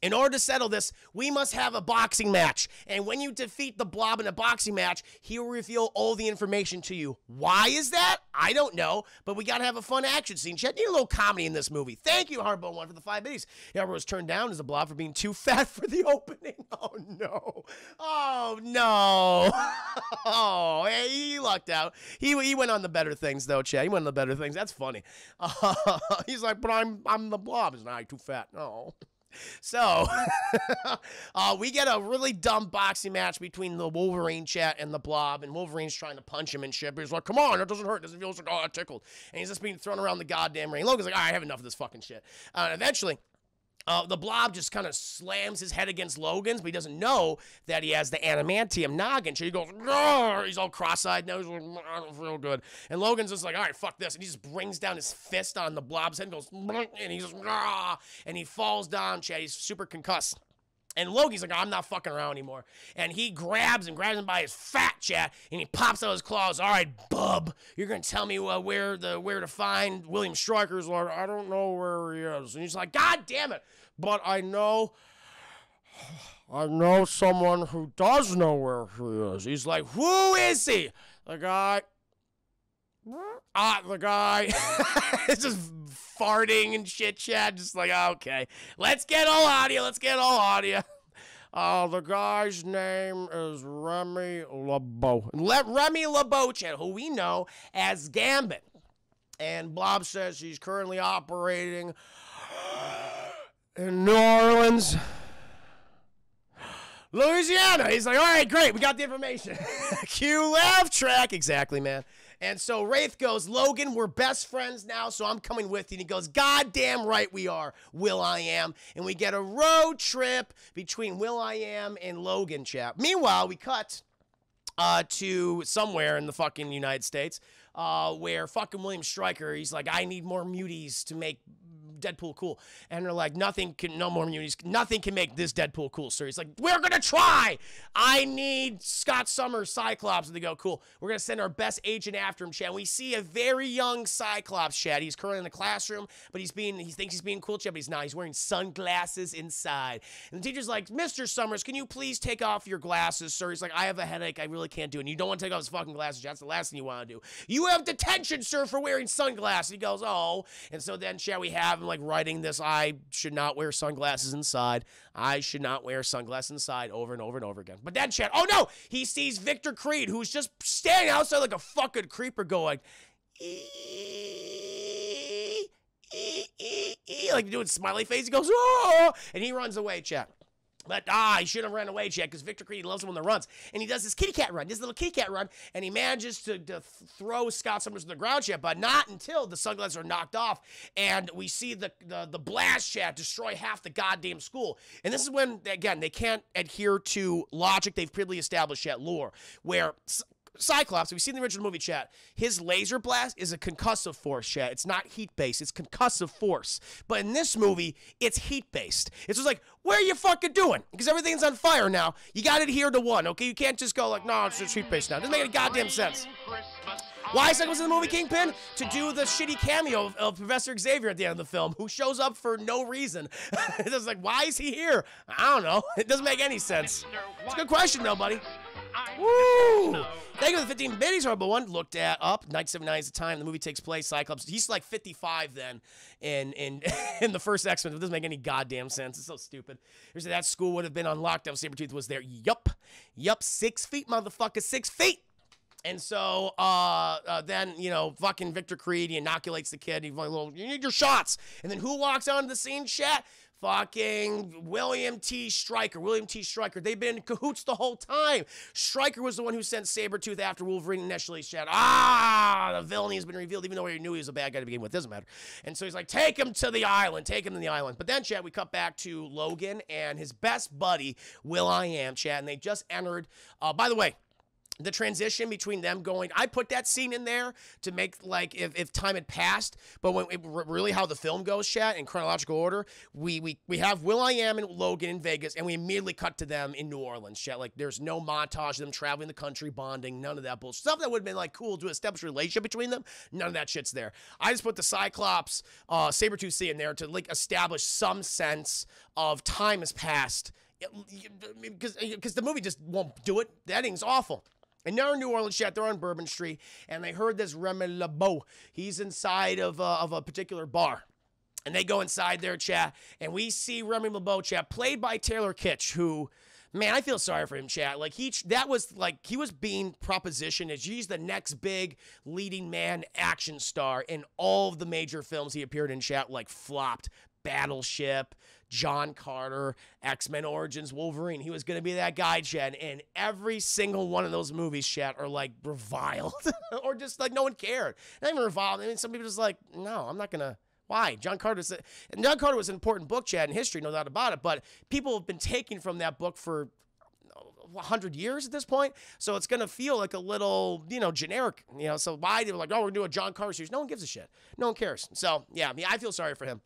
In order to settle this, we must have a boxing match. And when you defeat the Blob in a boxing match, he will reveal all the information to you. Why is that? I don't know, but we got to have a fun action scene. Chet, need a little comedy in this movie. Thank you, Hardbone1, for the 5 biddies. Everyone was turned down as a Blob for being too fat for the opening. Oh, no. Oh, no. Oh, hey, he lucked out. He went on the better things, though, Chet. He went on the better things. That's funny. He's like, but I'm the Blob. He's not too fat. No. So, we get a really dumb boxing match between the Wolverine, chat, and the Blob, and Wolverine's trying to punch him and shit, but he's like, come on, it doesn't hurt, it doesn't feel like, it tickled, and he's just being thrown around the goddamn ring. Logan's like, all right, I have enough of this fucking shit. And eventually, the Blob just kind of slams his head against Logan's, but he doesn't know that he has the adamantium noggin. So he goes, he's all cross-eyed now. He's like, I don't feel good. And Logan's just like, all right, fuck this. And he just brings down his fist on the Blob's head and goes, and he's just, and he falls down, Chad. He's super concussed. And Loki's like, I'm not fucking around anymore. And he grabs him by his fat, chat, and he pops out his claws. All right, bub, you're going to tell me where to find William Stryker's Lord. I don't know where he is. And he's like, God damn it. But I know someone who does know where he is. He's like, who is he? The guy. The guy. It's just farting and shit, chat. Just like, okay. Let's get all audio. The guy's name is Remy LeBeau. Remy LeBeau, chat, who we know as Gambit. And Blob says he's currently operating in New Orleans, Louisiana. He's like, all right, great. We got the information. Cue laugh track. Exactly, man. And so Wraith goes, Logan, we're best friends now, so I'm coming with you. And he goes, goddamn right we are, Will.i.am. And we get a road trip between Will.i.am and Logan, chap. Meanwhile, we cut to somewhere in the fucking United States where fucking William Stryker, he's like, I need more muties to make Deadpool cool. And they're like, nothing can make this Deadpool cool, sir. He's like, we're gonna try. I need Scott Summers, Cyclops. And they go, cool. We're gonna send our best agent after him, Chad. And we see a very young Cyclops, Chad. He's currently in the classroom, but he thinks he's being cool, Chad, but he's not. He's wearing sunglasses inside. And the teacher's like, Mr. Summers, can you please take off your glasses, sir? He's like, I have a headache. I really can't do it. And you don't want to take off his fucking glasses. That's the last thing you want to do. You have detention, sir, for wearing sunglasses. He goes, oh. And so then, Chad, we have him like writing this, I should not wear sunglasses inside. I should not wear sunglasses inside over and over and over again. But then, Chad, oh no, he sees Victor Creed, who's just standing outside like a fucking creeper going, like doing smiley face. He goes, oh, and he runs away, Chad. But, he shouldn't have ran away, Chad, because Victor Creed loves him when the runs. And he does this kitty cat run, this little kitty cat run, and he manages to throw Scott Summers to the ground, Chad, but not until the sunglasses are knocked off, and we see the blast, Chad, destroy half the goddamn school. And this is when, again, they can't adhere to logic they've previously established, Chad, lore, where Cyclops, we've seen the original movie, chat. His laser blast is a concussive force, chat. It's not heat-based. It's concussive force. But in this movie, it's heat-based. It's just like, what are you fucking doing? Because everything's on fire now. You got to adhere to one, okay? You can't just go like, no, it's just heat-based now. It doesn't make any goddamn sense. Why Cyclops in the movie Kingpin? To do the shitty cameo of Professor Xavier at the end of the film, who shows up for no reason. It's just like, why is he here? I don't know. It doesn't make any sense. It's a good question, though, buddy. Woo! Thank you for the 15 biddies, horrible one. Looked at up. 1979 is the time the movie takes place. Cyclops, he's like 55 then in the first X-Men. It doesn't make any goddamn sense. It's so stupid. There's that school would have been on lockdown. Sabretooth was there. Yup. 6 feet, motherfucker. 6 feet. And so, then, you know, fucking Victor Creed, he inoculates the kid. He's like, you need your shots. And then who walks onto the scene, chat? Fucking William T. Stryker. William T. Stryker. They've been in cahoots the whole time. Stryker was the one who sent Sabretooth after Wolverine initially. Chat. The villainy has been revealed, even though he knew he was a bad guy to begin with. Doesn't matter. And so he's like, take him to the island. Take him to the island. But then, chat, we cut back to Logan and his best buddy, Will.i.am, chat. And they just entered. By the way, the transition between them going, I put that scene in there to make, like, if time had passed, but when really how the film goes, chat, in chronological order, we have Will.i.am and Logan in Vegas, and we immediately cut to them in New Orleans, chat. Like, there's no montage of them traveling the country, bonding, none of that bullshit. Stuff that would have been, like, cool to establish a relationship between them, none of that shit's there. I just put the Cyclops, Sabretooth scene in there to, like, establish some sense of time has passed, because the movie just won't do it. The ending's awful. And they're in New Orleans, chat. They're on Bourbon Street, and they heard this Remy LeBeau. He's inside of a particular bar. And they go inside there, chat, and we see Remy LeBeau, chat, played by Taylor Kitsch, who, man, I feel sorry for him, chat. Like, he was being propositioned as he's the next big leading man action star in all of the major films he appeared in, chat, like flopped. Battleship, John Carter, X-Men Origins, Wolverine. He was going to be that guy, Chad, and every single one of those movies, Chad, are, like, reviled. Or just, like, no one cared. Not even reviled. I mean, some people just like, no, I'm not going to. Why? John Carter was an important book, Chad, in history, no doubt about it, but people have been taking from that book for 100 years at this point, so it's going to feel like a little, you know, generic, you know, so why? They were like, oh, we're doing a John Carter series. No one gives a shit. No one cares. So, yeah, I mean, I feel sorry for him.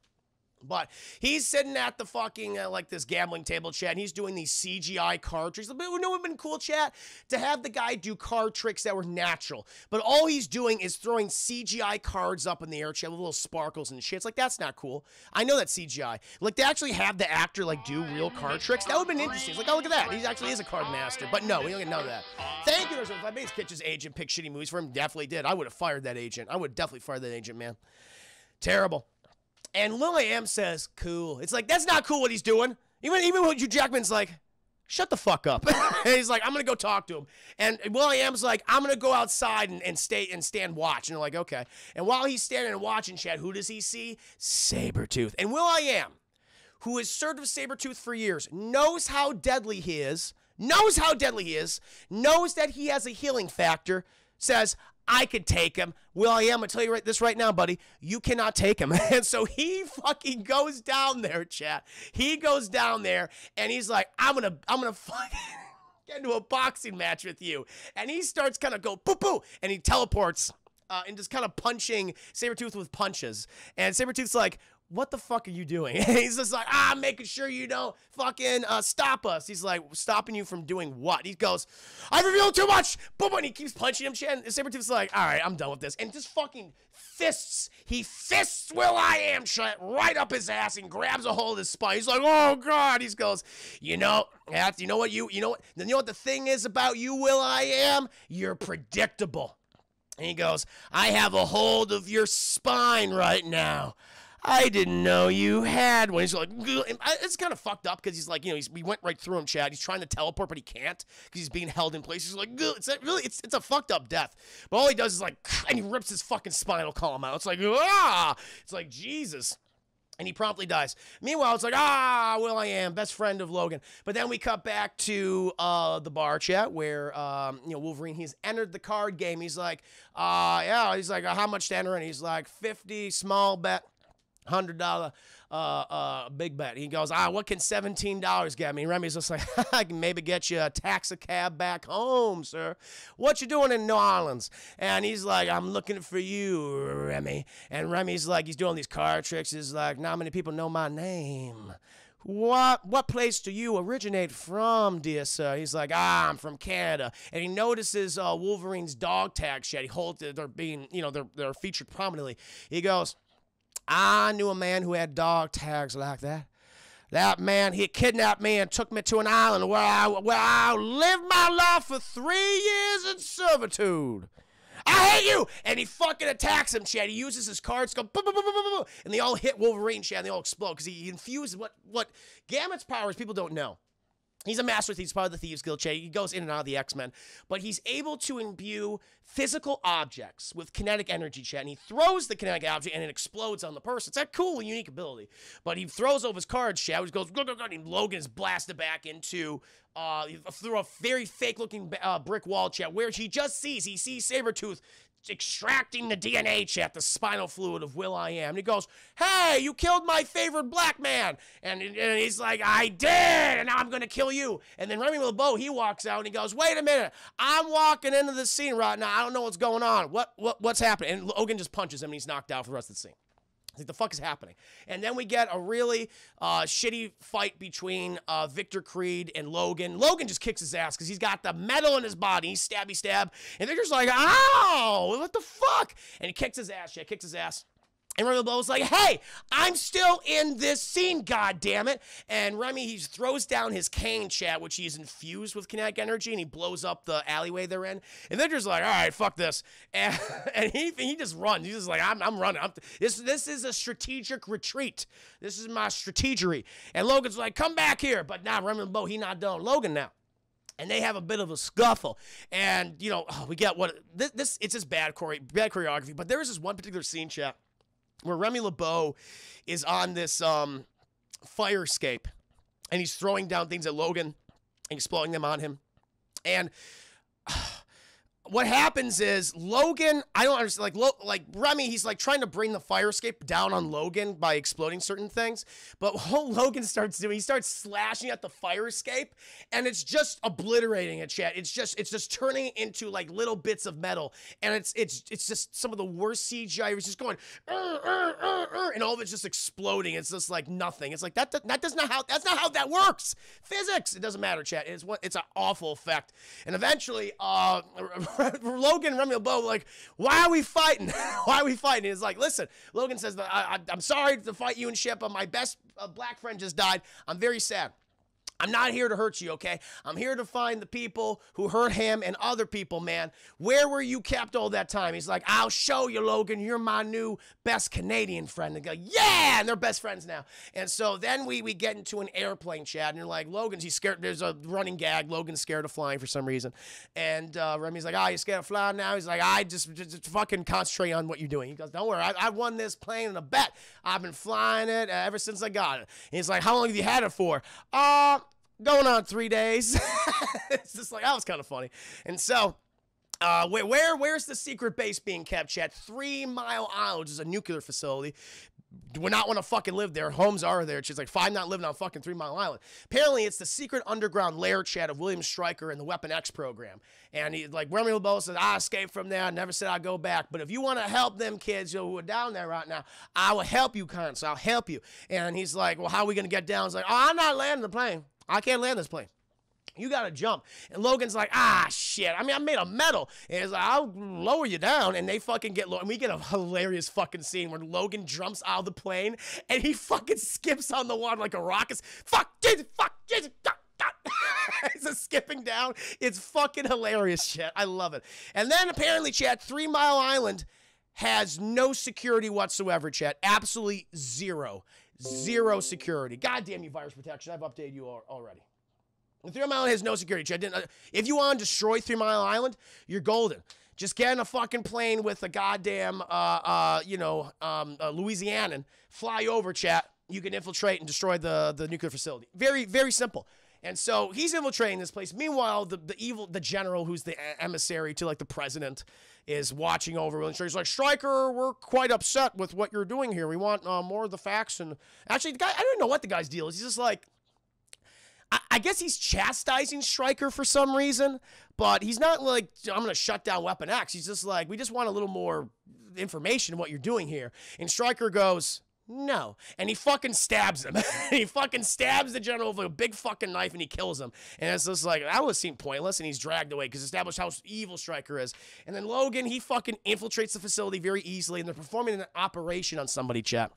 But he's sitting at the fucking, like, this gambling table, chat, and he's doing these CGI card tricks. But you know what would have been cool, chat? To have the guy do card tricks that were natural. But all he's doing is throwing CGI cards up in the air, chat, with little sparkles and shit. It's like, that's not cool. I know that's CGI. Like, to actually have the actor, like, do real card tricks, that would have been interesting. It's like, oh, look at that. He actually is a card master. But no, we don't get none of that. Thank you. If I made Kitch's agent pick shitty movies for him, definitely did. I would have fired that agent. I would definitely fire that agent, man. Terrible. And Will.i.am says, cool. It's like, that's not cool what he's doing. Even when Hugh Jackman's like, shut the fuck up. And he's like, I'm going to go talk to him. And Will.i.am's like, I'm going to go outside and stand watch. And they're like, okay. And while he's standing and watching, Chad, who does he see? Sabretooth. And Will.i.am, who has served with Sabretooth for years, knows how deadly he is, knows that he has a healing factor, says, I could take him. Will.i.am, I'll tell you this right now, buddy. You cannot take him. And so he fucking goes down there, chat. He goes down there, and he's like, I'm gonna fucking get into a boxing match with you. And he starts kind of go, boo-boo, and he teleports and just kind of punching Sabretooth with punches. And Sabretooth's like, what the fuck are you doing? He's just like, I'm making sure you don't fucking stop us. He's like, stopping you from doing what? He goes, I revealed too much. Boom, and he keeps punching him. And Sabretooth's like, all right, I'm done with this. And just fucking fists. He fists Will.i.am shut right up his ass and grabs a hold of his spine. He's like, oh God. He goes, you know what the thing is about you, Will.i.am? You're predictable. And he goes, I have a hold of your spine right now. I didn't know you had one. He's like, it's kind of fucked up because he's like, we went right through him, Chad. He's trying to teleport, but he can't because he's being held in place. He's like, it's a fucked up death. But all he does is like, and he rips his fucking spinal column out. It's like, it's like, Jesus. And he promptly dies. Meanwhile, it's like, Will.i.am, best friend of Logan. But then we cut back to the bar chat where, Wolverine, he's entered the card game. He's like, he's like, how much to enter in? He's like, 50, small bet. $100 big bet. He goes, what can $17 get me? Remy's just like, I can maybe get you a taxi cab back home, sir. What you doing in New Orleans? And he's like, I'm looking for you, Remy. And Remy's like, he's doing these card tricks. He's like, not many people know my name. What place do you originate from, dear sir? He's like, I'm from Canada. And he notices Wolverine's dog tag shed. He holds it. They're being, they're featured prominently. He goes, I knew a man who had dog tags like that. That man, he kidnapped me and took me to an island where I lived my life for 3 years in servitude. I hate you! And he fucking attacks him, Chad. He uses his cards, go boom, boom, boom, boom, boom, boom, and they all hit Wolverine, Chad, and they all explode because he infused what Gambit's powers people don't know. He's a master thief. He's part of the Thieves Guild. He goes in and out of the X-Men. But he's able to imbue physical objects with kinetic energy, Chad. And he throws the kinetic object and it explodes on the person. It's a cool, unique ability. But he throws over his cards, Chad. He goes, go, go, go. And Logan is blasted back into, through a very fake-looking brick wall, Chad, where he sees Sabretooth extracting the DNA, chat, the spinal fluid of Will.i.am. And he goes, hey, you killed my favorite black man. And he's like, I did, and now I'm going to kill you. And then Remy LeBeau, he walks out and he goes, wait a minute, I'm walking into the scene right now. I don't know what's going on. What's happening? And Logan just punches him and he's knocked out for the rest of the scene. Like, the fuck is happening? And then we get a really shitty fight between Victor Creed and Logan. Logan just kicks his ass because he's got the metal in his body. He's stabby stab. And Victor's like, ow, what the fuck? And he kicks his ass, kicks his ass. And Remy LeBeau's like, hey, I'm still in this scene, goddammit. And Remy, he throws down his cane, chat, which he's infused with kinetic energy, and he blows up the alleyway they're in. And Victor's like, all right, fuck this. And he just runs. He's just like, I'm running. This is a strategic retreat. This is my strategery. And Logan's like, come back here. But now Remy LeBeau, he not done. Logan now. And they have a bit of a scuffle. And, we get it's just bad choreography. But there is this one particular scene, chat, where Remy LeBeau is on this fire escape, and he's throwing down things at Logan and exploding them on him. And what happens is Logan, I don't understand, like Remy, he's like trying to bring the fire escape down on Logan by exploding certain things. But what Logan starts doing, he starts slashing at the fire escape, and it's just obliterating it, chat. It's just turning it into like little bits of metal, and it's just some of the worst CGI. It's just going, and all of it's just exploding. It's just like nothing. It's like that's not how that works. Physics. It doesn't matter, chat. It's an awful effect. And eventually, Logan and Remy LeBeau like, why are we fighting? Why are we fighting? It's like, listen, Logan says, I'm sorry to fight you and shit, but my best black friend just died. I'm very sad. I'm not here to hurt you, okay? I'm here to find the people who hurt him and other people, man. Where were you kept all that time? He's like, I'll show you, Logan. You're my new best Canadian friend. And they go, yeah! And they're best friends now. And so then we get into an airplane, Chad. And you're like, he's scared. There's a running gag. Logan's scared of flying for some reason. And Remy's like, you scared of flying now? He's like, I just fucking concentrate on what you're doing. He goes, don't worry. I won this plane in a bet. I've been flying it ever since I got it. And he's like, how long have you had it for? Going on 3 days. It's just like, that was kind of funny. And so Where's the secret base being kept, chat? 3 Mile Island, which is a nuclear facility. Do not want to fucking live there. Homes are there. She's like, fine, not living on fucking 3 Mile Island. Apparently, it's the secret underground lair, chat, of William Stryker and the Weapon X program. And he, like, Remy LeBeau says, I escaped from there. I never said I'd go back. But if you want to help them kids who are down there right now, I will help you, cunts. I'll help you. And he's like, well, how are we going to get down? He's like, oh, I'm not landing the plane. I can't land this plane. You gotta jump. And Logan's like, shit. I mean, I made of metal. And he's like, I'll lower you down. And they fucking get low. And we get a hilarious fucking scene where Logan jumps out of the plane and he fucking skips on the water like a rocket. Fuck, Jesus, fuck, Jesus, He's just skipping down. It's fucking hilarious, chat. I love it. And then apparently, chat, 3 Mile Island has no security whatsoever, chat. Absolutely zero. Zero security. God damn you, virus protection. I've updated you already. The 3 Mile Island has no security, chat. If you want to destroy 3 Mile Island, you're golden. Just get in a fucking plane with a goddamn, Louisianan, fly over, chat. You can infiltrate and destroy the nuclear facility. Very, very simple. And so he's infiltrating this place. Meanwhile, the general, who's the emissary to like the president, is watching over. And he's like, Stryker, we're quite upset with what you're doing here. We want more of the facts. And actually, the guy, I don't know what the guy's deal is. He's just like, I guess he's chastising Stryker for some reason, but he's not like, I'm going to shut down Weapon X. He's just like, we just want a little more information on what you're doing here. And Stryker goes, no. And he fucking stabs him. He fucking stabs the general with a big fucking knife and he kills him. And it's just like, that would seem pointless. And he's dragged away because established how evil Stryker is. And then Logan, he fucking infiltrates the facility very easily. And they're performing an operation on somebody, chat.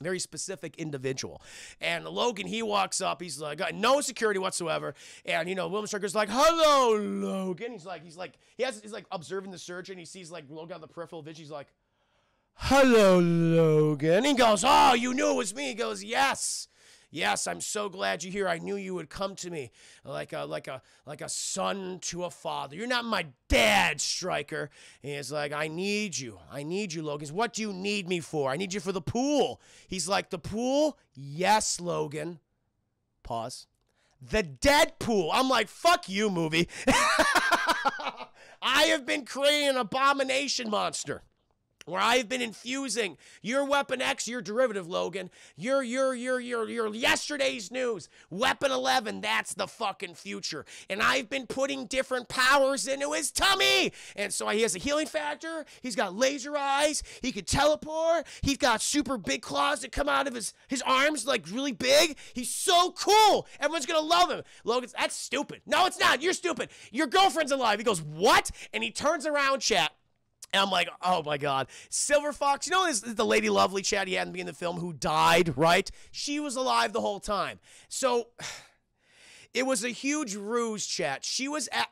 Very specific individual. And Logan, he walks up. He's like, got no security whatsoever. And, William Stryker's like, hello, Logan. He's like observing the surgeon. He sees like Logan on the peripheral vision. He's like, hello, Logan. He goes, oh, you knew it was me. He goes, yes. Yes, I'm so glad you're here. I knew you would come to me like a son to a father. You're not my dad, Stryker. And he's like, I need you. I need you, Logan. What do you need me for? I need you for the pool. He's like, the pool? Yes, Logan. Pause. The dead pool. I'm like, fuck you, movie. I have been creating an abomination monster. Where I've been infusing your Weapon X, your derivative, Logan, your yesterday's news, Weapon 11, that's the fucking future. And I've been putting different powers into his tummy. And so he has a healing factor. He's got laser eyes. He can teleport. He's got super big claws that come out of his arms, like really big. He's so cool. Everyone's going to love him. Logan's, that's stupid. No, it's not. You're stupid. Your girlfriend's alive. He goes, what? And he turns around, chat. And I'm like, oh my God. Silver Fox, this is the Lady Lovely, chat, he had to be in the film, who died, right? She was alive the whole time. So it was a huge ruse, chat.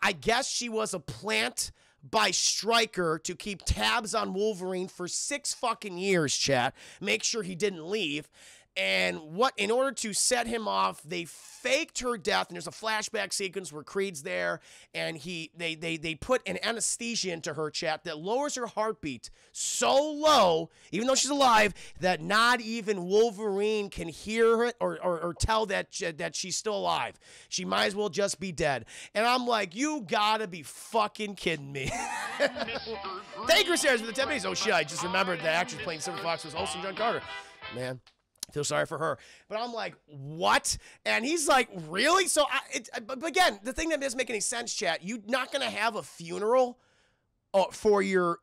I guess she was a plant by Stryker to keep tabs on Wolverine for 6 fucking years, chat. Make sure he didn't leave. And in order to set him off, they faked her death. And there's a flashback sequence where Creed's there, and they put an anesthesia into her, chat, that lowers her heartbeat so low, even though she's alive, that not even Wolverine can hear it or tell that she's still alive. She might as well just be dead. And I'm like, you gotta be fucking kidding me. Thank you, Sarah, for the 10 minutes. Oh shit, I just remembered the actress playing Silver Fox was Olsen John Carter. Man. Feel sorry for her. But I'm like, what? And he's like, really? So, but again, the thing that doesn't make any sense, chat, you're not going to have a funeral for your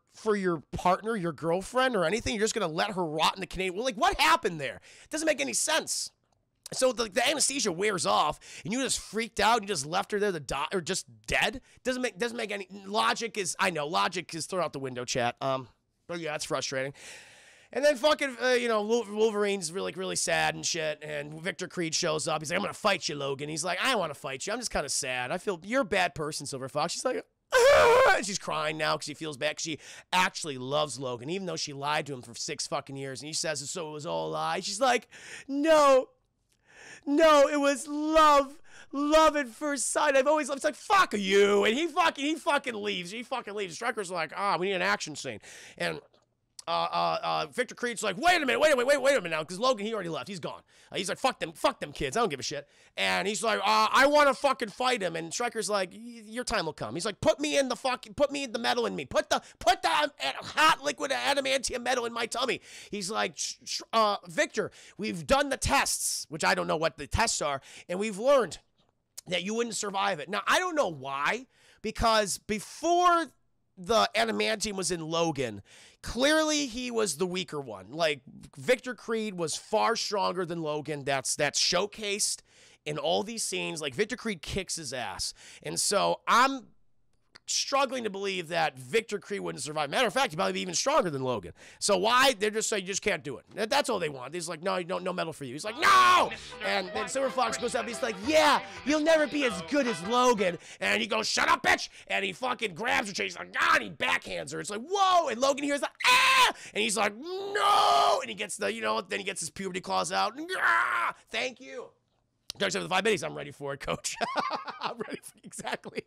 partner, your girlfriend, or anything. You're just going to let her rot in the Canadian. Well, like, what happened there? It doesn't make any sense. So the anesthesia wears off, and you just freaked out, and you just left her there to die, or just dead? Doesn't make any, logic is thrown out the window, chat. But yeah, it's frustrating. And then fucking, Wolverine's really sad and shit, and Victor Creed shows up. He's like, I'm going to fight you, Logan. He's like, I don't want to fight you. I'm just kind of sad. I feel, you're a bad person, Silver Fox. She's like, and she's crying now because she feels bad, because she actually loves Logan, even though she lied to him for 6 fucking years. And he says, so it was all a lie. She's like, no, it was love at first sight. I've always loved. It's like, fuck you. And he fucking leaves. Stryker's like, we need an action scene. And Victor Creed's like, wait a minute now, because Logan, he already left. He's gone. He's like, fuck them kids. I don't give a shit. And he's like, I want to fucking fight him. And Stryker's like, your time will come. He's like, put me in the metal in me. Put the hot liquid adamantium metal in my tummy. He's like, Victor, we've done the tests, which I don't know what the tests are, and we've learned that you wouldn't survive it. Now, I don't know why, because before the adamantium was in Logan, clearly he was the weaker one. Like, Victor Creed was far stronger than Logan. That's showcased in all these scenes. Like, Victor Creed kicks his ass. And so I'm struggling to believe that Victor Creed wouldn't survive. Matter of fact, he'd probably be even stronger than Logan. So why? They're just saying you just can't do it. That's all they want. He's like, no medal for you. He's like, no! And then Silver Fox goes up. He's like, yeah, you'll never be as good as Logan. And he goes, shut up, bitch! And he fucking grabs her. He's like, ah! And he backhands her. It's like, whoa! And Logan hears like, ah! And he's like, no! And he gets then he gets his puberty claws out. Ah! Thank you. Dark Side of the 5 minutes. I'm ready for it, coach. I'm ready for it. Exactly.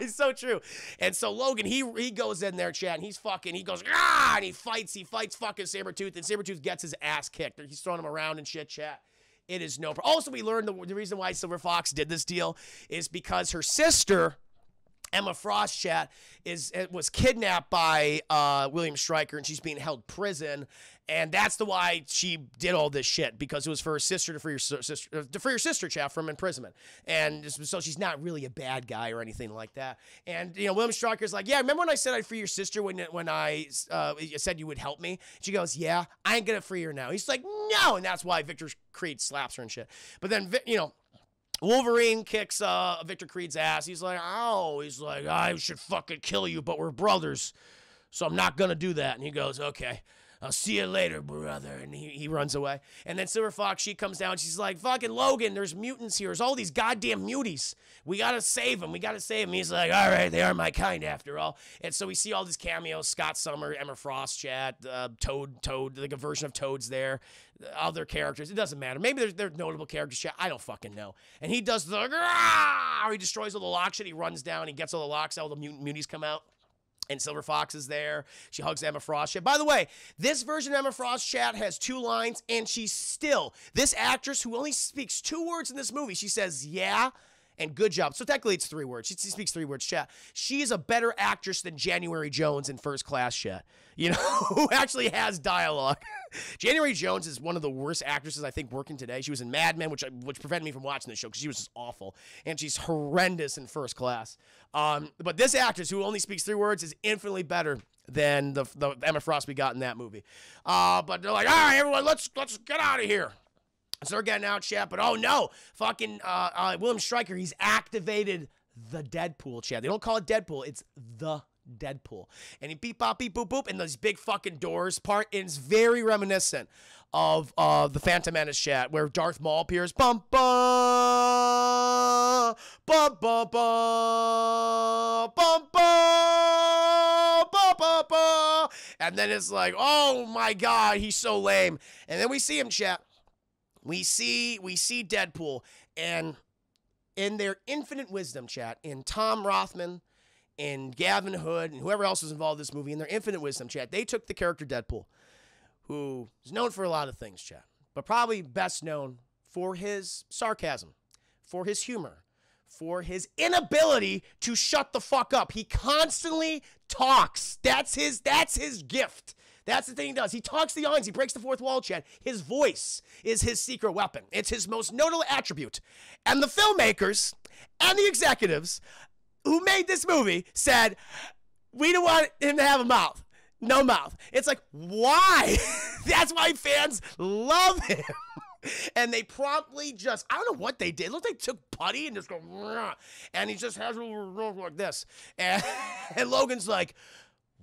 It's so true. And so Logan, he goes in there, chat, and he goes, ah, and he fights fucking Sabretooth, and Sabretooth gets his ass kicked. He's throwing him around and shit, chat. It is no problem. Also, we learned the reason why Silver Fox did this deal is because her sister, Emma Frost, chat, was kidnapped by William Stryker, and she's being held prison. And that's why she did all this shit, because it was for her sister, to free your sister, chat, from imprisonment. And so she's not really a bad guy or anything like that. And William Stryker's like, yeah, remember when I said I'd free your sister when I said you would help me? She goes, yeah, I ain't gonna free her now. He's like, no, and that's why Victor Creed slaps her and shit. But then Wolverine kicks Victor Creed's ass. He's like, oh, I should fucking kill you, but we're brothers, so I'm not gonna do that. And he goes, okay, I'll see you later, brother. And he runs away. And then Silver Fox, she comes down. She's like, fucking Logan, there's mutants here. There's all these goddamn muties. We gotta save them. He's like, all right, they are my kind after all. And so we see all these cameos: Scott Summer, Emma Frost, chat, Toad, like a version of Toad's there. Other characters, it doesn't matter. Maybe they're notable characters, chat. I don't fucking know. And he does he destroys all the lock shit. He runs down. He gets all the locks out. All the muties come out. And Silver Fox is there. She hugs Emma Frost. By the way, this version of Emma Frost, chat, has 2 lines, and she's still, this actress who only speaks 2 words in this movie, she says, yeah, and good job. So technically it's 3 words. She speaks 3 words, chat. She is a better actress than January Jones in First Class, chat. Who actually has dialogue. January Jones is one of the worst actresses, I think, working today. She was in Mad Men, which prevented me from watching the show because she was just awful. And she's horrendous in First Class. But this actress, who only speaks 3 words, is infinitely better than the Emma Frost we got in that movie. But they're like, all right, everyone, let's get out of here. So they're getting out, chat. But oh no, fucking William Stryker, he's activated the Deadpool, chat. They don't call it Deadpool, it's the Deadpool. And he beep bop beep boop boop, and those big fucking doors part, and it's very reminiscent of the Phantom Menace, chat, where Darth Maul appears. Bum bum bum bum bum bum bum bum bum, and then it's like, oh my god, he's so lame. And then we see him, chat. We see Deadpool, and in their infinite wisdom, chat, in Tom Rothman, and Gavin Hood, and whoever else was involved in this movie, in their infinite wisdom, chat, they took the character Deadpool, who is known for a lot of things, chat, but probably best known for his sarcasm, for his humor, for his inability to shut the fuck up. He constantly talks. That's his gift. That's the thing he does. He talks the audience. He breaks the fourth wall, chat. His voice is his secret weapon. It's his most notable attribute. And the filmmakers and the executives who made this movie said, we don't want him to have a mouth. No mouth. It's like, why? That's why fans love him. And they promptly just, I don't know what they did. It looked like they took putty and just go, and he just has a little like this. And Logan's like,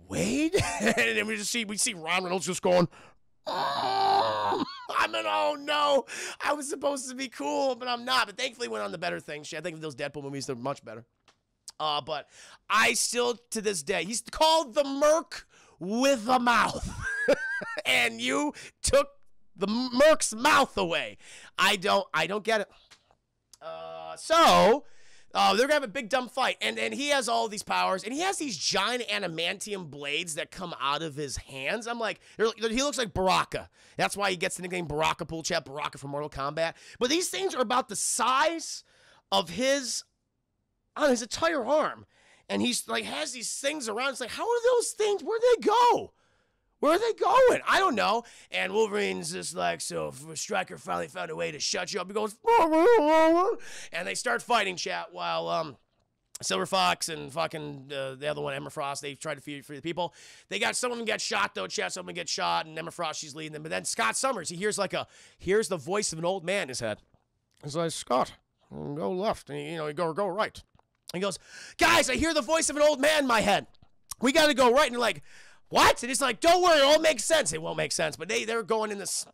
Wade? And then we see Ron Reynolds just going, oh no, I was supposed to be cool, but I'm not. But thankfully went on the better things. I think those Deadpool movies, they're much better. But I still, to this day, he's called the Merc with a mouth. And you took the Merc's mouth away. I don't get it. So They're gonna have a big dumb fight, and he has all these powers, and he has these giant adamantium blades that come out of his hands. I'm like, he looks like Baraka. That's why he gets the nickname Baraka Pool Chat, Baraka from Mortal Kombat. But these things are about the size of his entire arm, and he's like has these things around. It's like, how are those things? Where'd they go? Where are they going? I don't know. And Wolverine's just like, so Stryker finally found a way to shut you up. He goes, and they start fighting, chat, while Silver Fox and fucking the other one, Emma Frost, they try to feed for the people. Some of them get shot, though, chat. Some of them get shot, and Emma Frost, she's leading them. But then Scott Summers, he hears here's the voice of an old man in his head. He's like, Scott, go left. And he go right. And he goes, guys, I hear the voice of an old man in my head. We got to go right. And they're like, what? And he's like, don't worry, it all makes sense. It won't make sense. But they're going in this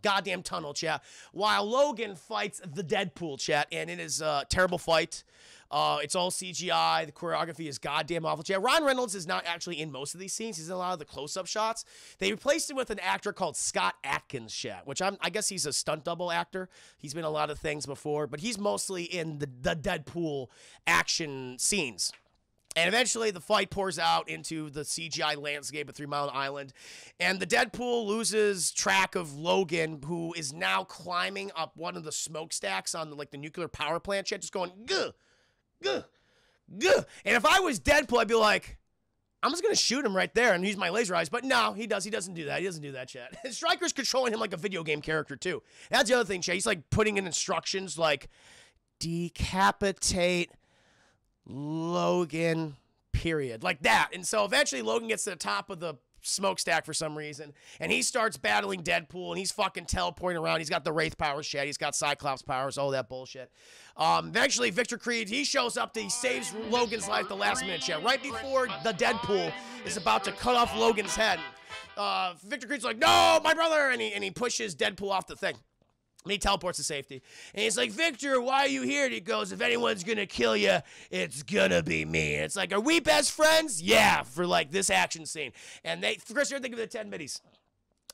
goddamn tunnel, chat, while Logan fights the Deadpool, chat. And it is a terrible fight. It's all CGI. The choreography is goddamn awful, chat. Ryan Reynolds is not actually in most of these scenes. He's in a lot of the close-up shots. They replaced him with an actor called Scott Adkins, chat, which I guess he's a stunt double actor. He's been in a lot of things before, but he's mostly in the Deadpool action scenes. And eventually the fight pours out into the CGI landscape of 3 Mile Island. And the Deadpool loses track of Logan, who is now climbing up one of the smokestacks on the nuclear power plant shit, just going, guh, guh, guh. And if I was Deadpool, I'd be like, I'm just going to shoot him right there and use my laser eyes. But no, he doesn't do that. He doesn't do that, chat. And Stryker's controlling him like a video game character, too. That's the other thing, chat. He's putting in instructions like, decapitate Logan, period. Like that. And so eventually Logan gets to the top of the smokestack for some reason, and he starts battling Deadpool, and he's fucking teleporting around. He's got the Wraith powers, shit. He's got Cyclops powers, all that bullshit. Eventually, Victor Creed, he shows up, he saves Logan's life the last minute, shit. Right before the Deadpool is about to cut off Logan's head, Victor Creed's like, no, my brother, and he pushes Deadpool off the thing. And he teleports to safety. And he's like, Victor, why are you here? And he goes, if anyone's going to kill you, it's going to be me. And it's like, are we best friends? Yeah, for this action scene. And Chris, you're thinking of the 10 middies.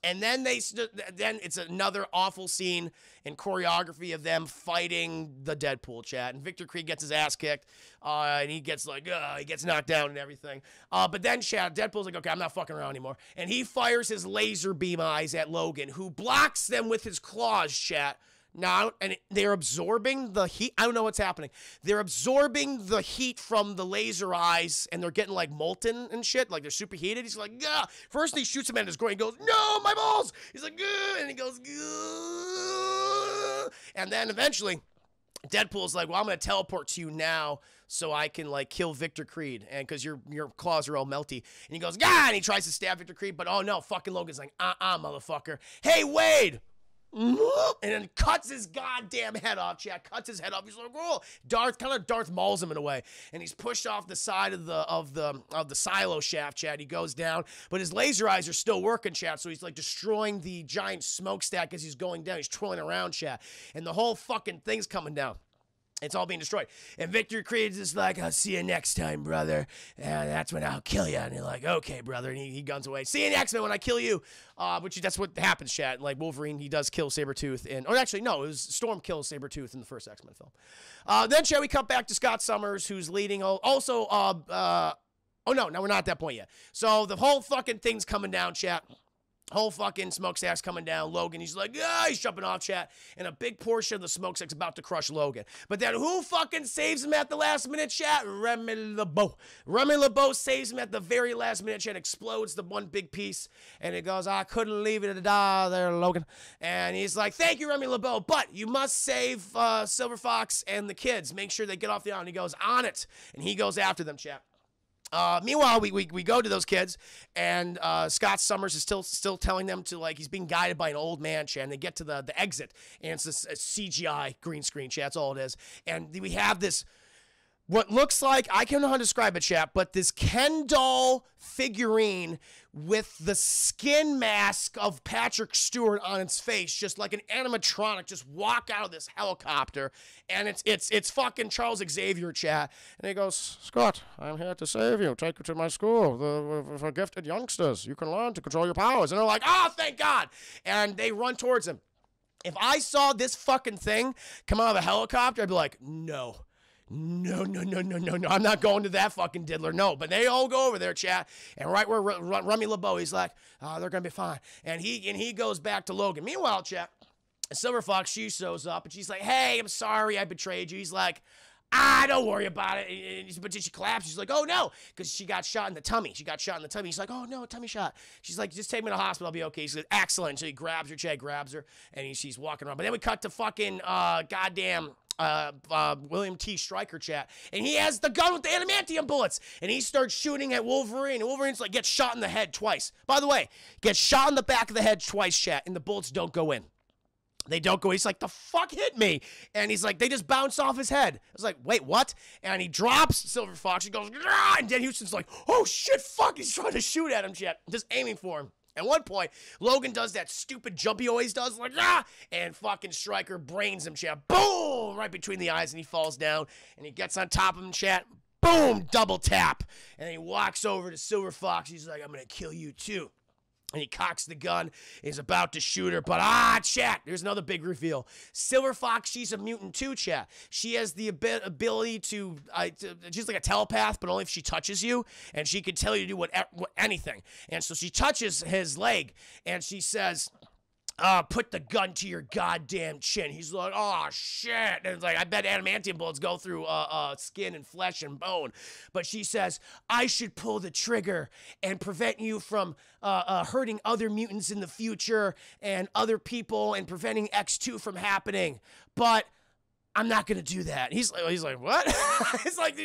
And then then it's another awful scene and choreography of them fighting the Deadpool, chat. And Victor Creed gets his ass kicked, and he gets he gets knocked down and everything. But then, chat, Deadpool's like, okay, I'm not fucking around anymore. And he fires his laser beam eyes at Logan, who blocks them with his claws, chat. Now, and they're absorbing the heat. I don't know what's happening. They're absorbing the heat from the laser eyes, and they're getting molten and shit. They're superheated. He's like, gah. First, he shoots him at his groin. He goes, no, my balls. He's like, gah. And he goes, gah. And then eventually, Deadpool's like, well, I'm going to teleport to you now so I can, kill Victor Creed. And because your claws are all melty. And he goes, gah. And he tries to stab Victor Creed. But, oh, no, fucking Logan's like, motherfucker. Hey, Wade. And then cuts his goddamn head off, chat. Cuts his head off. He's like, oh, Darth Mauls him in a way, and he's pushed off the side of the silo shaft, chat. He goes down, but his laser eyes are still working, chat. So he's destroying the giant smokestack as he's going down. He's twirling around, chat, and the whole fucking thing's coming down. It's all being destroyed. And Victor Creed's just like, I'll see you next time, brother. And that's when I'll kill you. And you're like, okay, brother. And he guns away. See you next time when I kill you. That's what happens, chat. Wolverine, he does kill Sabretooth. Or actually, no, it was Storm kills Sabretooth in the first X-Men film. Then, chat, we cut back to Scott Summers, who's leading. Also, oh, no, we're not at that point yet. So the whole fucking thing's coming down, chat. Whole fucking smokestack's coming down. Logan, he's like, he's jumping off, chat. And a big portion of the smokestack's about to crush Logan. But then who fucking saves him at the last minute, chat? Remy LeBeau. Remy LeBeau saves him at the very last minute, chat. Explodes the one big piece. And it goes, I couldn't leave it to die there, Logan. And he's like, thank you, Remy LeBeau. But you must save Silver Fox and the kids. Make sure they get off the island. He goes, on it. And he goes after them, chat. Meanwhile, we go to those kids, and Scott Summers is still telling them to, he's being guided by an old man, chat, and they get to the exit, and it's this CGI green screen, chat, that's all it is. And we have this, what looks like, I don't know how to describe it, chat, but this Ken doll figurine with the skin mask of Patrick Stewart on its face, just like an animatronic, just walk out of this helicopter, and it's fucking Charles Xavier, chat. And he goes, Scott, I'm here to save you. Take you to my school for gifted youngsters. You can learn to control your powers. And they're like, oh, thank God. And they run towards him. If I saw this fucking thing come out of a helicopter, I'd be like, no. No, no, no, no, no, no. I'm not going to that fucking diddler. No, but they all go over there, chat. And right where Rummy LeBeau, he's like, oh, they're going to be fine. And he goes back to Logan. Meanwhile, chat, Silver Fox, she shows up and she's like, hey, I'm sorry I betrayed you. He's like, don't worry about it. But she collapsed. She's like, oh, no, because she got shot in the tummy. He's like, oh, no, tummy shot. She's like, just take me to the hospital. I'll be okay. He's like, excellent. So he grabs her, Chad grabs her, and she's walking around. But then we cut to fucking goddamn William T. Stryker, chat. And he has the gun with the adamantium bullets. And he starts shooting at Wolverine. And Wolverine's like, gets shot in the head twice. By the way, gets shot in the back of the head twice, chat. And the bullets don't go in. They don't go. He's like, the fuck hit me? And he's like, they just bounce off his head. I was like, wait, what? And he drops Silver Fox. He goes, Grah! And Dan Houston's like, oh shit, fuck. He's trying to shoot at him, chat. Just aiming for him. At one point, Logan does that stupid jump he always does, like, ah! And fucking Stryker brains him, chat. Boom! Right between the eyes, and he falls down. And he gets on top of him, chat. Boom! Double tap. And then he walks over to Silver Fox. He's like, I'm going to kill you too. And he cocks the gun. He's about to shoot her. But, chat, there's another big reveal. Silver Fox, she's a mutant too, chat. She has the ability to she's like a telepath, but only if she touches you. And she can tell you to do anything. And so she touches his leg. And she says, put the gun to your goddamn chin. He's like, oh, shit. And it's like, I bet adamantium bullets go through skin and flesh and bone. But she says, I should pull the trigger and prevent you from hurting other mutants in the future and other people and preventing X2 from happening. But I'm not going to do that. He's like, what? It's like,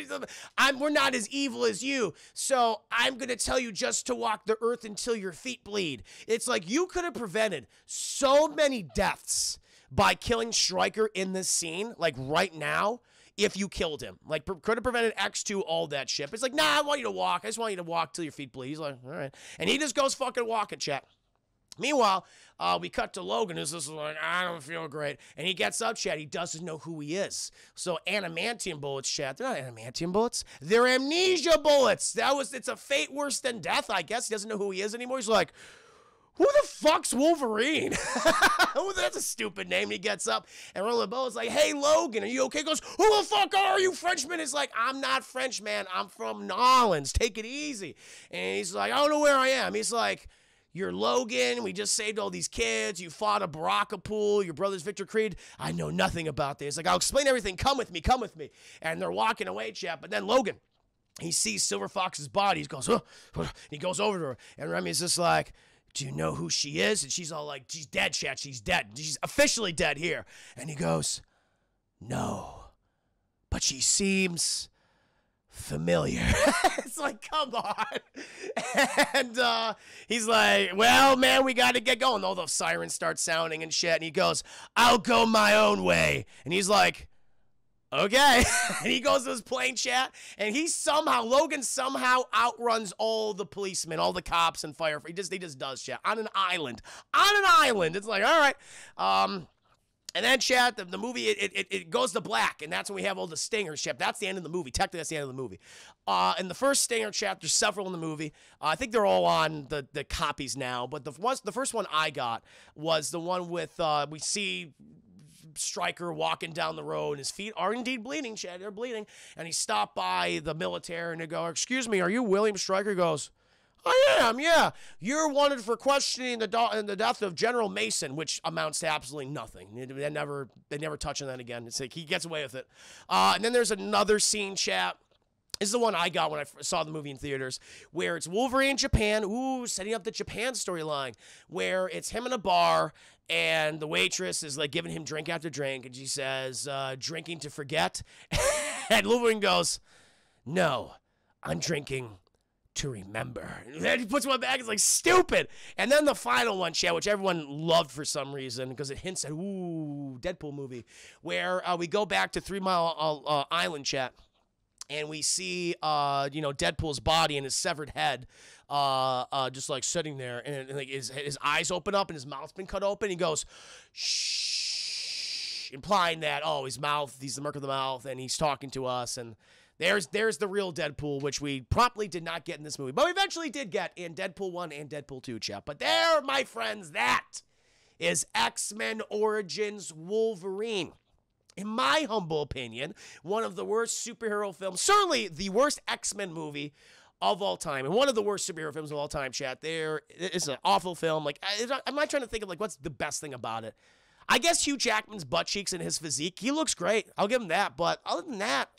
we're not as evil as you, so I'm going to tell you just to walk the earth until your feet bleed. It's like you could have prevented so many deaths by killing Stryker in this scene, like right now, if you killed him. Like, could have prevented X2, all that shit. But it's like, nah, I want you to walk. I just want you to walk till your feet bleed. He's like, all right. And he just goes fucking walking, chat. Meanwhile, we cut to Logan, who's just like, I don't feel great. And he gets up, chat. He doesn't know who he is. So adamantium bullets, chat. They're not adamantium bullets. They're amnesia bullets. It's a fate worse than death, I guess. He doesn't know who he is anymore. He's like, who the fuck's Wolverine? That's a stupid name. He gets up, and Roland Bow is like, hey, Logan, are you okay? He goes, who the fuck are you, Frenchman? He's like, I'm not French, man. I'm from Nolans. Take it easy. And he's like, I don't know where I am. He's like, you're Logan. We just saved all these kids. You fought a Baraka pool. Your brother's Victor Creed. I know nothing about this. Like, I'll explain everything. Come with me. Come with me. And they're walking away, chat. But then Logan, he sees Silver Fox's body. He goes, oh. He goes over to her. And Remy's just like, do you know who she is? And she's all like, she's dead, chat. She's dead. She's officially dead here. And he goes, no. But she seems familiar. It's like, come on. And he's like, well, man, we got to get going. All those sirens start sounding and shit. And he goes, I'll go my own way. And he's like, okay. And he goes to his plane, chat. And Logan somehow outruns all the policemen, all the cops and firefighters. He just does, chat. On an island. It's like, all right. And then, chat, the movie, it goes to black, and that's when we have all the stingers, chat. That's the end of the movie. Technically, that's the end of the movie. In the first stinger, chat, there's several in the movie. I think they're all on the copies now, but the first one I got was the one with, we see Stryker walking down the road, and his feet are indeed bleeding, chat. They're bleeding. And he stopped by the military, and they go, excuse me, are you William Stryker? He goes, I am, yeah. You're wanted for questioning the death of General Mason, which amounts to absolutely nothing. They never touch on that again. It's like he gets away with it. And then there's another scene, chat. This is the one I got when I saw the movie in theaters, where it's Wolverine in Japan, setting up the Japan storyline, where it's him in a bar, and the waitress is like giving him drink after drink, and she says, drinking to forget. And Wolverine goes, no, I'm drinking to remember. And then he puts one back. It's like, stupid. And then the final one, chat, which everyone loved for some reason because it hints at Deadpool movie, where we go back to 3 Mile Island, chat, and we see Deadpool's body and his severed head just like sitting there, and like his eyes open up and his mouth's been cut open. He goes, shh, implying that his mouth, he's the mark of the mouth, and he's talking to us. And there's the real Deadpool, which we promptly did not get in this movie, but we eventually did get in Deadpool 1 and Deadpool 2, chat. But there, my friends, that is X-Men Origins Wolverine. in my humble opinion, one of the worst superhero films, certainly the worst X-Men movie of all time, and one of the worst superhero films of all time, chat. It's an awful film. Like, I'm not trying to think of, like, what's the best thing about it. I guess Hugh Jackman's butt cheeks and his physique, he looks great. I'll give him that, but other than that,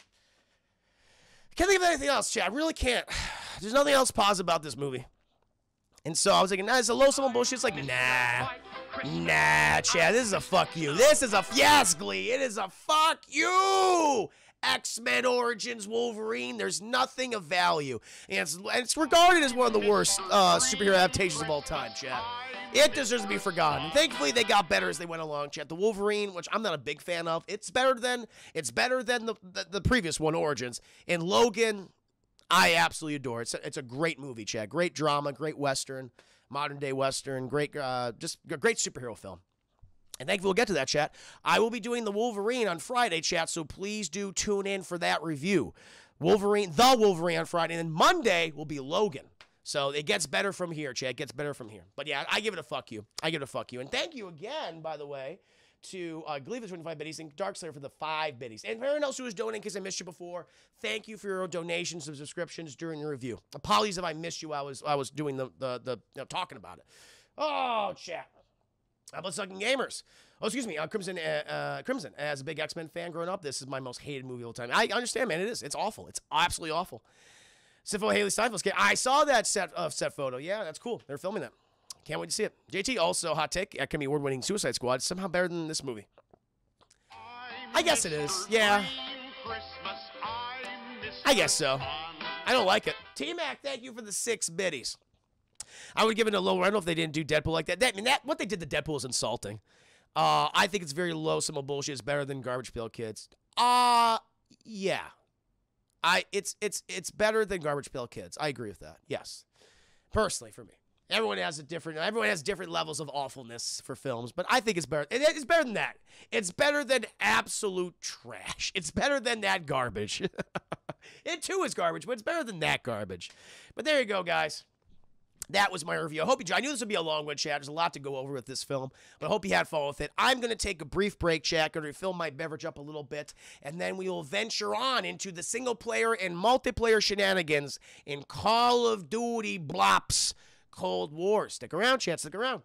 I can't think of anything else, chat. I really can't. There's nothing else positive about this movie. And so I was like, nah, it's a low some bullshit. It's like, nah, Chad, this is a fuck you. This is a, yes, Glee, it is a fuck you. X-Men Origins Wolverine, there's nothing of value. And it's regarded as one of the worst superhero adaptations of all time, Chad. It deserves to be forgotten. And thankfully, they got better as they went along, Chad. The Wolverine, which I'm not a big fan of, it's better than the previous one, Origins. And Logan, I absolutely adore. It's a great movie, Chad. Great drama, great Western, modern day Western, great, just a great superhero film. And thankfully, we'll get to that, chat. I will be doing the Wolverine on Friday, chat, so please do tune in for that review. The Wolverine on Friday, and then Monday will be Logan. So it gets better from here, chat. It gets better from here. But yeah, I give it a fuck you. I give it a fuck you. And thank you again, by the way, to Glee for 25 biddies and Darkslayer for the 5 biddies. And everyone else who was donating, because I missed you before, thank you for your donations and subscriptions during the review. Apologies if I missed you. I was doing the talking about it. Oh, chat. How about Sucking Gamers? Oh, excuse me. Crimson. As a big X-Men fan growing up, this is my most hated movie of all time. I understand, man. It is. It's awful. It's absolutely awful. Sifo Haley Steinfeld's kid. I saw that set photo. Yeah, that's cool. They're filming that. Can't wait to see it. JT, also hot take. Academy Award-winning Suicide Squad. Somehow better than this movie. I guess it is. Yeah. I guess so. I don't like it. T-Mac, thank you for the 6 biddies. I would give it a lower. I don't know if they didn't do Deadpool like that. What they did to Deadpool is insulting. I think it's very low. Some bullshit is better than Garbage Pail Kids. Yeah. It's better than Garbage Pail Kids. I agree with that. Yes. Personally, for me. Everyone has different levels of awfulness for films, but I think it's better. It's better than that. It's better than absolute trash. It's better than that garbage. It too is garbage, but it's better than that garbage. But there you go, guys. That was my review. I hope you enjoyed. I knew this would be a long one, chat. There's a lot to go over with this film, but I hope you had fun with it. I'm going to take a brief break, chat. Going to refill my beverage up a little bit, and then we will venture on into the single-player and multiplayer shenanigans in Call of Duty Blops Cold War. Stick around, chat. Stick around.